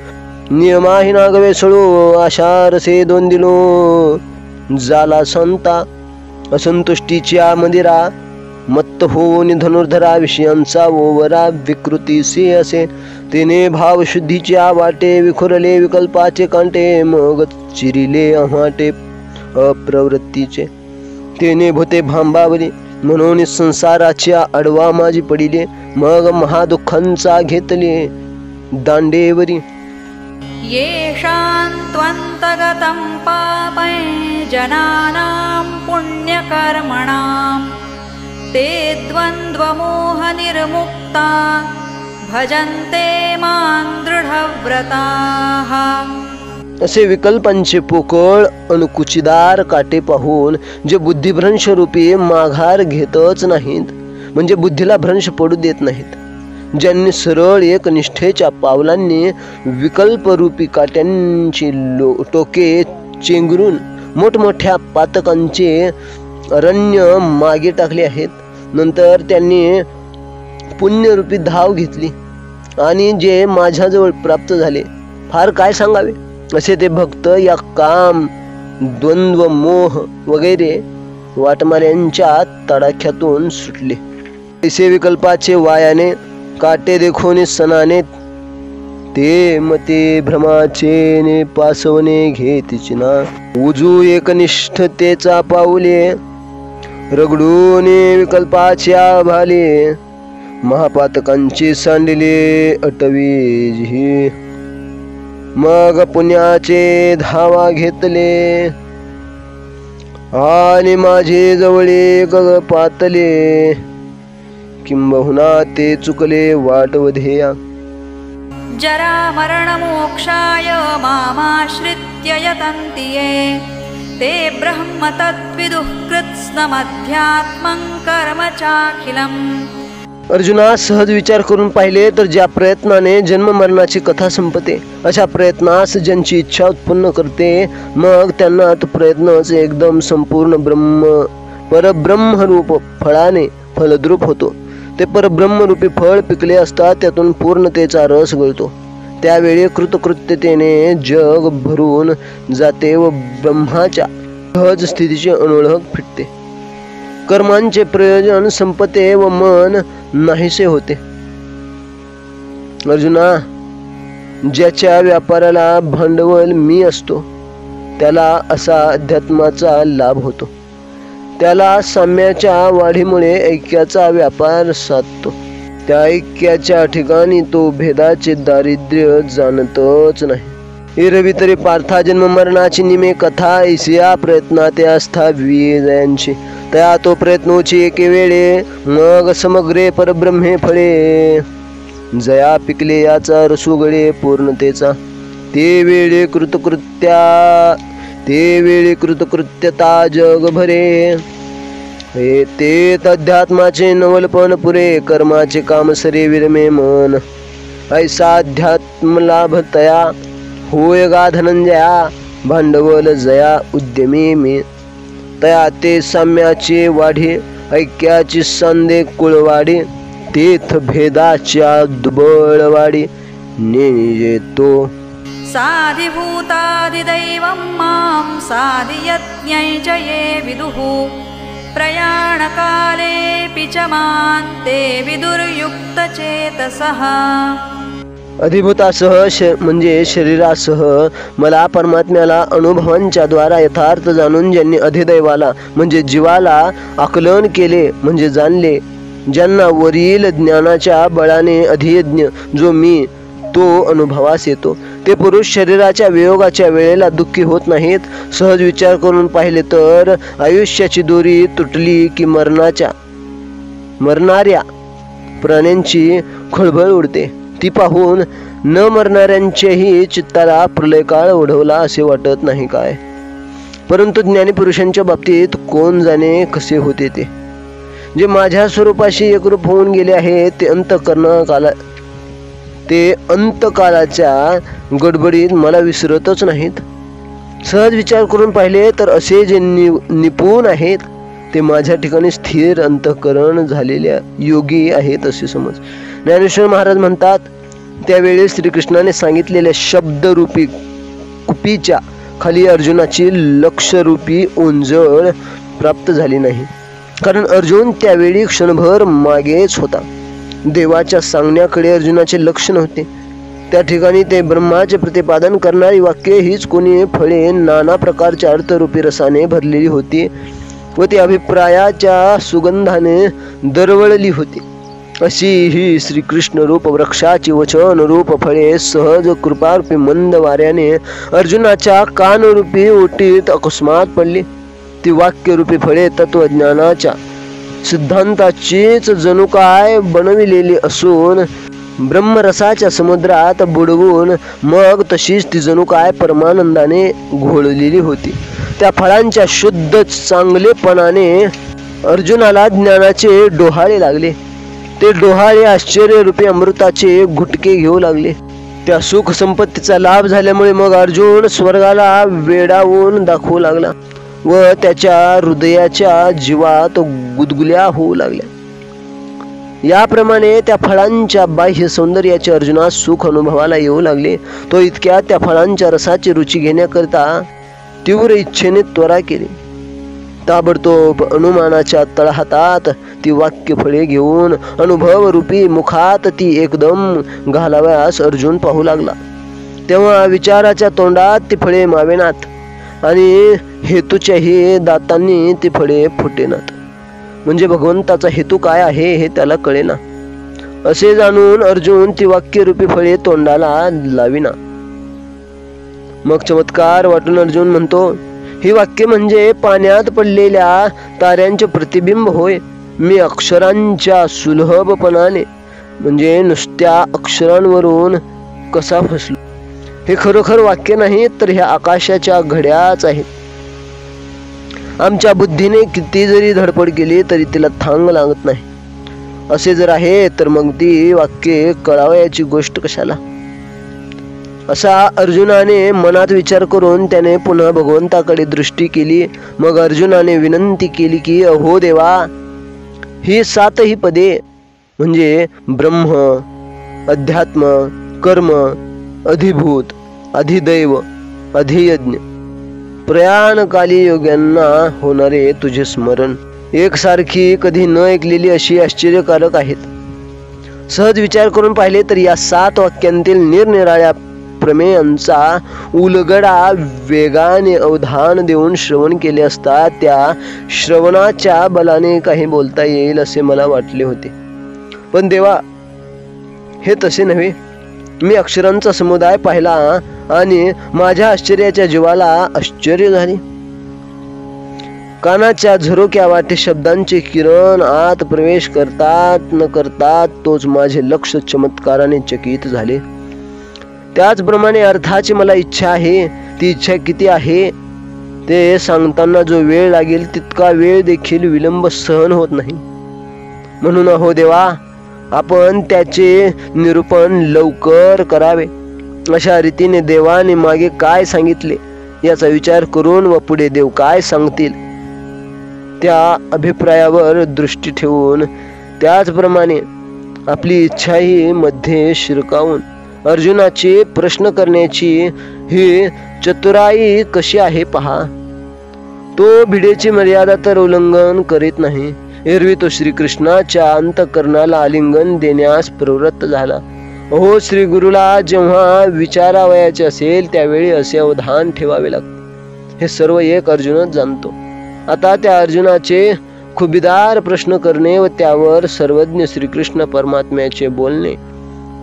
नियमाही नागवे सळू. आशारसे दोन दिलो झाला संता, असंतुष्टीच्या मंदिरा मत्त होऊन धनुर्धरा. विषयांचा ओवरा विकृतीसी असे, तिने भावशुद्धीच्या वाटे विखुरले विकल्पाचे कांटे. मग चिरिले अहाटे अप्रवृत्तीचे, तेने भूते भांबावली म्हणून संसाराच्या अडवा माझी पडिले. मग महादुःखांचा घेतले दांडेवरी. येषां त्वन्तगतं पापै जनानां पुण्यकर्मणां, ते द्वन्द्वमोहनिर्मुक्ता भजन्ते मां दृढव्रताः. असे विकल्पांचे पोकळ अनुकुचीदार काटे पाहून जे बुद्धिभ्रंश रूपी माघार घेतच नाहीत, म्हणजे बुद्धीला भ्रंश पडू देत नाहीत, ज्यांनी सरळ एक निष्ठेच्या पावलांनी विकल्प रूपी काट्यांची टोके चेंगरून मोठमोठ्या पातकांचे अरण्य मागे टाकले आहेत. नंतर त्यांनी पुण्यरूपी धाव घेतली आणि जे माझ्याजवळ प्राप्त झाले फार काय सांगावे असे ते भक्त या काम द्वंद्व मोह वगैरे वाटमाऱ्यांच्या तडाख्यातून सुटले. ऐसे विकल्पाचे वायाने काटे देखोनी सनाने, ते मते भ्रमाचे ने पासवणे घेतीची ना. उजू एकनिष्ठतेचा पाऊले रगडून विकल्पाच्या भाले. महापातकांची सांडिले अटवीजी. मग पुण्याचे धावा घेतले आणि माझे जवळे गग पातले. किंबहुना ते चुकले वाटवधेया. जरा मरण मोक्षाय मामाश्रित्य यतन्ति ये, ते ब्रह्म तद्विदुः कृत्स्नमध्यात्मं कर्म चाखिलम्. अर्जुना, सहज विचार करून पाहिले तर ज्या प्रयत्नाने जन्म मरणाची कथा संपते, अशा प्रयत्नास ज्यांची इच्छा उत्पन्न करते, मग त्यांना तो प्रयत्नच एकदम संपूर्ण परब्रह्म रूप फळाने फलद्रूप होतो. ते परब्रह्मरूपी फळ पिकले असता त्यातून पूर्णतेचा रस गळतो. त्यावेळी कृतकृत्यतेने जग भरून जाते व ब्रह्माच्या सहज स्थितीची अनोळख फिटते. कर्मांचे प्रयोजन संपते व मन नाहीसे होते. अर्जुना, ज्याच्या व्यापाराला भांडवल मी असतो त्याला असा अध्यात्माचा लाभ होतो. त्याला साम्याच्या वाढीमुळे ऐक्याचा व्यापार साधतो. त्या ऐक्याच्या ठिकाणी तो भेदाचे दारिद्र्य जाणतच नाही. एरवी तरी पार्था जन्म मरणाची निमे कथा ऐसिया प्रयत्नात आस्था विजयांची. त्या तो प्रयत्नोची एके वेळे मग समग्रे परब्रह्मे फळे. जया पिकले याचा रसुगळे पूर्णतेचा. ते वेळी कृतकृत्यता जग भरे. हे तेच अध्यात्माचे नवलपण पुरे. कर्माचे काम सरे विरमे मन. ऐसा अध्यात्म लाभ तया होय गा धनंजया. भांडवल जया उद्यमी मी. तया ते साम्याचे वाढी. ऐक्याची सांदे कुळवाडी. तेथ भेदाच्या दुबळवाडी नेतो. साधिभूतादिदैवं मां साधियज्ञै च ये विदुः प्रयाणकालेऽपि च मां ते विदुर्युक्तचेतसः. अधिभूतासह म्हणजे शरीरासह मला परमात्म्याला अनुभवांच्या द्वारा यथार्थ जाणून ज्यांनी अधिदैवाला म्हणजे जीवाला आकलन केले म्हणजे जाणले, ज्यांना वरील ज्ञानाच्या बळाने अधियज्ञ जो मी तो अनुभवास येतो, ते पुरुष शरीराच्या वियोगाच्या वेळेला दुःखी होत नाहीत. सहज विचार करून पाहिले तर आयुष्याची दोरी तुटली की मरणाऱ्या प्राण्यांची खळबळ उडते. ती पाहून न मरणाऱ्यांच्याही चित्ताला प्रलयकाळ ओढवला असे वाटत नाही काय. परंतु ज्ञानी पुरुषांच्या बाबतीत कोण जाणे कसे होते ते. जे माझ्या स्वरूपाशी एकरूप होऊन गेले आहे ते अंतकालाच्या गडबडीत मला विसरतच नाहीत. सहज विचार करून पाहिले तर असे जे निपुण आहेत ते माझ्या ठिकाणी स्थिर अंतःकरण झालेल्या योगी आहेत असे समज. ज्ञानेश्वर महाराज म्हणतात, त्यावेळी श्रीकृष्णाने सांगितलेल्या शब्दरूपी कुपीच्या खाली अर्जुनाची लक्षरूपी ओंजळ प्राप्त झाली नाही, कारण अर्जुन त्यावेळी क्षणभर मागेच होता. देवाच्या सांगण्याकडे अर्जुनाचे लक्ष नव्हते. त्या ठिकाणी ते ब्रह्माचे प्रतिपादन करणारी वाक्ये हीच कोणी फळे नाना प्रकारच्या अर्थरूपी रसाने भरलेली होती व ती अभिप्रायाच्या सुगंधाने दरवळली होती. अशी ही श्रीकृष्ण रूप वृक्षाची वचन रूप फळे सहज कृपारूपी मंद वाऱ्याने अर्जुनाच्या कानरूपी ओटीत अकस्मात पडली. ती वाक्यरूपी फळे तत्वज्ञानाच्या सिद्धांताचीच जणू काय बनविलेली असून ब्रह्मरसाच्या समुद्रात बुडवून मग तशीच ती जणू काय परमानंदाने घोळलेली होती. त्या फळांच्या शुद्ध चांगलेपणाने अर्जुनाला ज्ञानाचे डोहाळे लागले. ते डोहाळे आश्चर्यरूपी अमृताचे घुटके घेऊ लागले. त्या सुख संपत्तीचा लाभ झाल्यामुळे मग अर्जुन स्वर्गाला वेडावून दाखवू लागला व त्याच्या हृदयाच्या जीवात गुदगुल्या होऊ लागल्या. याप्रमाणे त्या फळांच्या बाह्य सौंदर्याचे अर्जुनास सुख अनुभवाला येऊ लागले. तो इतक्या त्या फळांच्या रसाची रुची घेण्याकरिता तीव्र इच्छेने त्वरा केली. ताबडतोब अनुमानाच्या तळहातात ती वाक्य फळे घेऊन अनुभवरूपी मुखात ती एकदम घालाव्यास अर्जुन पाहू लागला. तेव्हा विचाराच्या तोंडात ती फळे मावेनात आणि हेतूच्याही दातांनी ती फळे फुटेनात. म्हणजे भगवंताचा हेतू काय आहे हे त्याला कळेना. असे जाणून अर्जुन ती वाक्यरूपी फळे तोंडाला लाविना. मग चमत्कार वाटून अर्जुन म्हणतो, ही वाक्य म्हणजे पाण्यात पडलेल्या ताऱ्यांचे प्रतिबिंब होय. मी अक्षरांच्या सुलभपणाने म्हणजे नुसत्या अक्षरांवरून कसा फसलो. हे खरोखर वाक्य नाही तर ह्या आकाशाच्या घड्याच आहेत. आमच्या बुद्धीने किती जरी धडपड केली तरी तिला थांग लागत नाही. असे जर आहे तर मग ती वाक्ये कळावयाची गोष्ट कशाला. असा अर्जुनाने मनात विचार करून त्याने पुन्हा भगवंताकडे दृष्टी केली. मग अर्जुनाने विनंती केली की अहो देवा, ही 7ही पदे म्हणजे ब्रह्म, अध्यात्म, कर्म, अधिभूत, अधिदैव, अधियज्ञ, प्रयाणकाली योग्यांना होणारे तुझे स्मरण एकसारखी कधी न ऐकलेली अशी आश्चर्यकारक आहेत. सहज विचार करून पाहिले तर या 7 वाक्यांतील निरनिराळ्या प्रमेयांचा उलगडा वेगाने अवधान देऊन श्रवण केले असता त्या श्रवणाच्या बलाने काही बोलता येईल असे मला वाटले होते. पण देवा, हे तसे नव्हे. मी अक्षरांचा समुदाय पाहिला आणि माझ्या आश्चर्याच्या जीवाला आश्चर्य झाले. कानाच्या झरोक्या वाटे शब्दांचे किरण आत प्रवेश करतात न करतात तोच माझे लक्ष चमत्काराने चकित झाले. त्याचप्रमाणे अर्थाची मला इच्छा आहे. ती इच्छा किती आहे ते सांगताना जो वेळ लागेल तितका वेळ देखील विलंब सहन होत नाही. म्हणून अहो देवा, आपण त्याचे निरूपण लवकर करावे. अशा रीतीने देवाने मागे काय सांगितले याचा विचार करून व पुढे देव काय सांगतील त्या अभिप्रायावर दृष्टी ठेवून त्याचप्रमाणे आपली इच्छाही मध्ये शिरकावून अर्जुनाची प्रश्न करण्याची ही चतुराई कशी आहे पहा. तो भिडेची मर्यादा तर उल्लंघन करीत नाही. एरवी तो श्रीकृष्णाच्या अंतःकरणाला आलिंगन देण्यास प्रवृत्त झाला. हो, श्री गुरुला जेव्हा विचारावयाचे असेल त्यावेळी असे अवधान ठेवावे लागते. हे सर्व एक अर्जुनच जाणतो. आता त्या अर्जुनाचे खुबीदार प्रश्न करणे व त्यावर सर्वज्ञ श्रीकृष्ण परमात्म्याचे बोलणे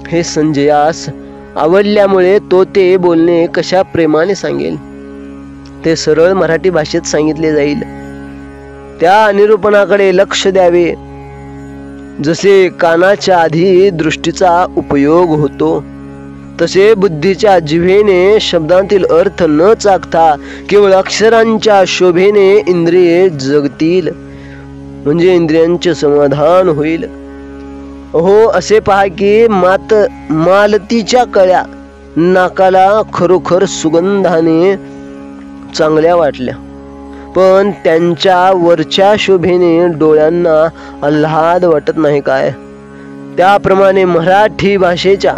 हे संजयास आवडल्यामुळे तो ते बोलणे कशा प्रेमाने सांगेल ते सरळ मराठी भाषेत सांगितले जाईल. त्या निरूपणाकडे लक्ष द्यावे. जसे कानाच्या आधी दृष्टीचा उपयोग होतो तसे बुद्धीच्या जिव्हेने शब्दांतील अर्थ न चाखता केवळ अक्षरांच्या शोभेने इंद्रिये जगतील, म्हणजे इंद्रियांचे समाधान होईल. हो, असे पहा की मालतीच्या कळ्या नाकाला खरोखर सुगंधाने चांगल्या वाटल्या, पण त्यांच्या वरच्या शोभेने डोळ्यांना आल्हाद वाटत नाही काय. त्याप्रमाणे मराठी भाषेच्या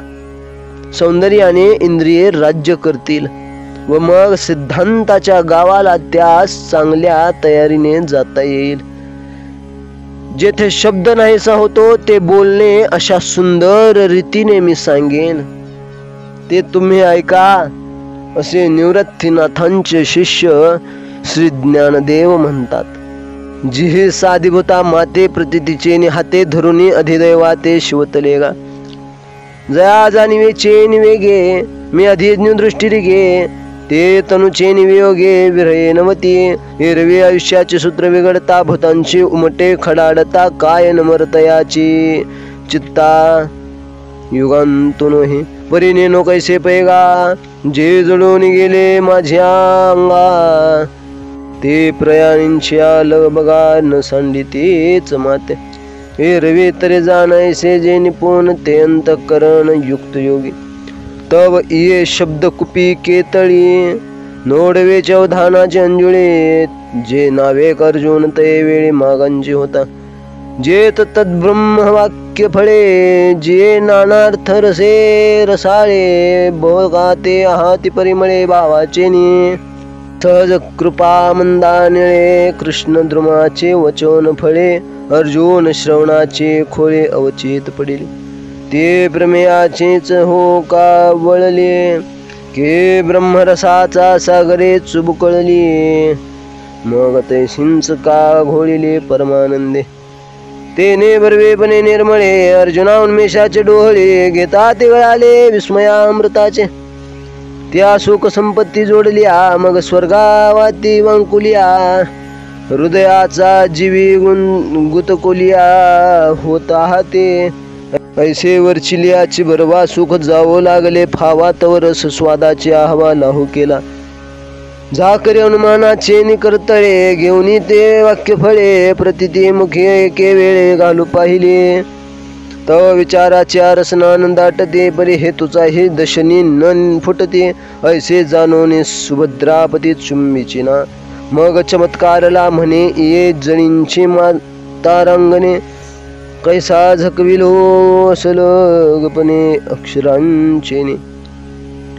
सौंदर्याने इंद्रिये राज्य करतील व मग सिद्धांताच्या गावाला त्यास चांगल्या तयारीने जाता येईल. जेथे शब्द नाहीसा होतो ते बोलणे अशा सुंदर रीतीने मी सांगेन, ते तुम्ही ऐका, असे निवृत्तीनाथांचे शिष्य श्री ज्ञानदेव म्हणतात. जिहे साधिभूता माते प्रतितीचे हाते धरुनी अधिदैवाते शिवतलेगा. जया जाणिवे चेन वेगे मी अधिज्ञ दृष्टी गे ते तनुचे निवियोगे विरये नवती. एरवी आयुष्याचे सूत्र बिघडता भूतांची उमटे खडाडता काय नमरतयाची चित्ता युगांतून हे परीने नो कैसे पैगा जे जळून गेले माझ्या अंगा ते प्रयाणींची आल बघा न सांडी तेच माते. एरवी तरी जाणायसे जे निपुण ते अंतःकरण युक्त योगी. तव ये शब्द कुपी केतळी नोडवे चौधानाचे अंजुळे जे नावे अर्जुन ते वेळी मागांची होता. जे तद्ब्रह्म वाक्य फळे जे नानार्थ रसे रसाळे बघा ते आहाती परिमळे भावाचे नि. सहज कृपा मंदानिळे कृष्ण द्रुमाचे वचन फळे अर्जुन श्रवणाचे खोळे अवचित पडिले. ते प्रमेयाचेच हो का वळले के ब्रह्मरसाचा सागरे चुबुकळली. मग तैसिंच का घोळिले परमानंदे तेने बर्वेपणे निर्मळे. अर्जुना उन्मेषाचे डोहळे घेता ते गळाले विस्मयामृताचे. त्या सुख संपत्ती जोडल्या मग स्वर्गावाती वंकुलिया. हृदयाचा जीवी गुतकुलिया होता ते ऐसे वरचिलियाची बरवा सुख जावो लागले फावा तवर स्वादाचे आहवा लाहू केला. झाकरे अनुमानाचे निकर्तळे घेऊन ते वाक्य फळे प्रतिती मुखी एके वेळे घालू पाहिले. तव विचाराच्या रसनान दाटते परी हेतूचा हे दशनी न फुटते ऐसे जाणवणे सुभद्रापती चुंबीचिना. मग चमत्कारला म्हणे ये जणींची तारांगणे कैसा झकविलो सलगपणे अक्षरांचे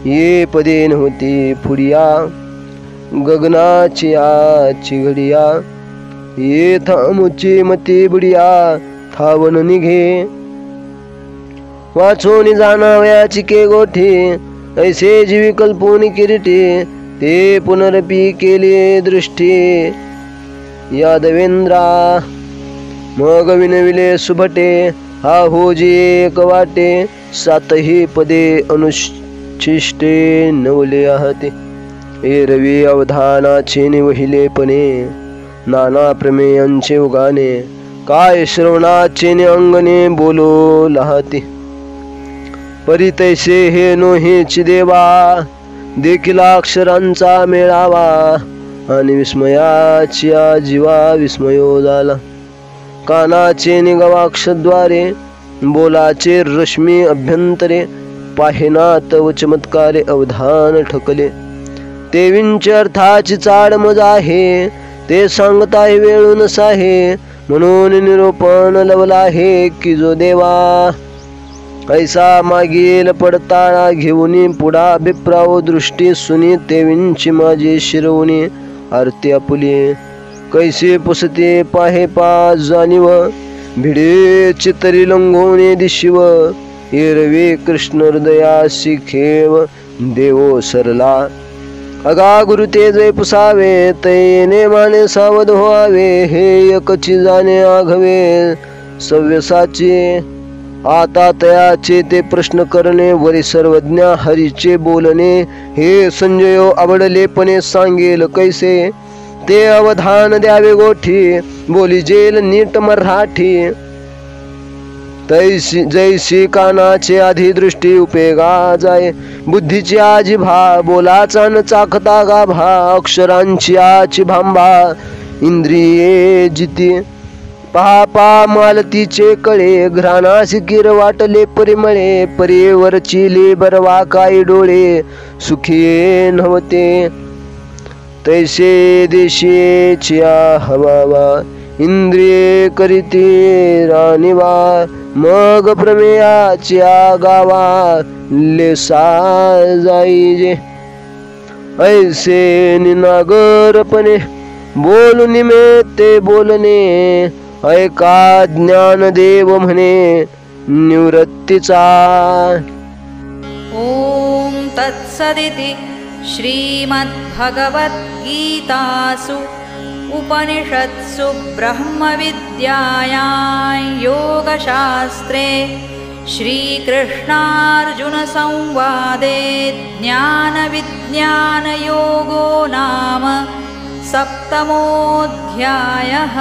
ये पदे नव्हती फुडिया गगनाची आची घडिया. ये थांबुची मती बुडिया थावन निघे. वाचोनी जाणावयाची के गोठी ऐसे जीवी कल्पोनी किरीटी ते पुनरपी केले दृष्टी. यादवेंद्रा मग विनविले सुभटे हा होजी एक वाटे. सातही पदे अनुच्छिष्टे नवले आहते. एरवी अवधानाचे निवहिलेपणे नाना प्रमेयांचे उगाने. काय श्रवणाचे अंगणे बोलो लहाते. परितैसे हे नोहेची देवा देखील अक्षरांचा मेळावा. आणि विस्मयाची जीवा विस्मयो झाला. कानाचे निगवाक्षद्वारे बोलाचे रश्मी अभ्यंतरे. पाहिना तव चमत्कारे अवधान ठकले. ते विंच अर्थाची चाड मज आहे ते सांगताय वेळून साहे. म्हणून निरूपण लवला आहे की जो देवा ऐसा मागील पडताळा घेऊनी पुढा बिप्राव दृष्टी सुनी. ते विंची माझी शिरवणी आरती आपुली. कैसे पुसते पाहे पा जाणीव भिडे चितरी लंगोने दिशिव. एरवे कृष्ण हृदयासी खेव देवो सरला. अगा गुरु ते जय पुसावे तैने माने सावध व्हावे. हे एकची जाणे आघवे सव्यसाचे. आता तयाचे ते प्रश्न करणे वरी सर्वज्ञा हरीचे बोलणे. हे संजयो आवडलेपणे सांगेल कैसे ते अवधान द्यावे गोठी. बोली जेल नीट मराठी तैसी जैसी कानाचे आधी दृष्टी उपेगा जाय. बुद्धीची आजी भा बोलाचा न चाखता गाभा. अक्षरांची आची भांबा इंद्रिये जिती. पहा मालतीचे कळे घ्राणासी किर वाटले परिमळे. परीवरची ले बरवा काही डोळे सुखिये नव्हते. तैसे देशीच्या हवावा इंद्रिये करीती राणीवा. मग प्रमेयाच्या गावा लेसा जाईजे. ऐसे निनागरपणे बोलून ते बोलणे. ऐका ज्ञानदेव म्हणे निवृत्तीचा. ओम तत्सदिति श्रीमद्भगवद्गीतासु उपनिषत्सु ब्रह्मविद्यायां योगशास्त्रे श्रीकृष्णार्जुनसंवादे ज्ञानविज्ञानयोगो नाम सप्तमोऽध्यायः.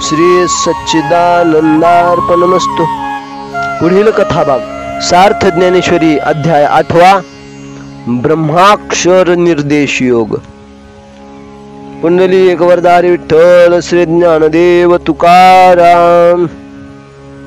श्री सच्चिदानंदार्पणमस्तु. पुढील कथाभाग सार्थ ज्ञानेश्वरी अध्याय 8 ब्रह्माक्षर निर्देश योग. पुंडलिक वरदारी विठ्ठल श्री ज्ञानदेव तुकाराम.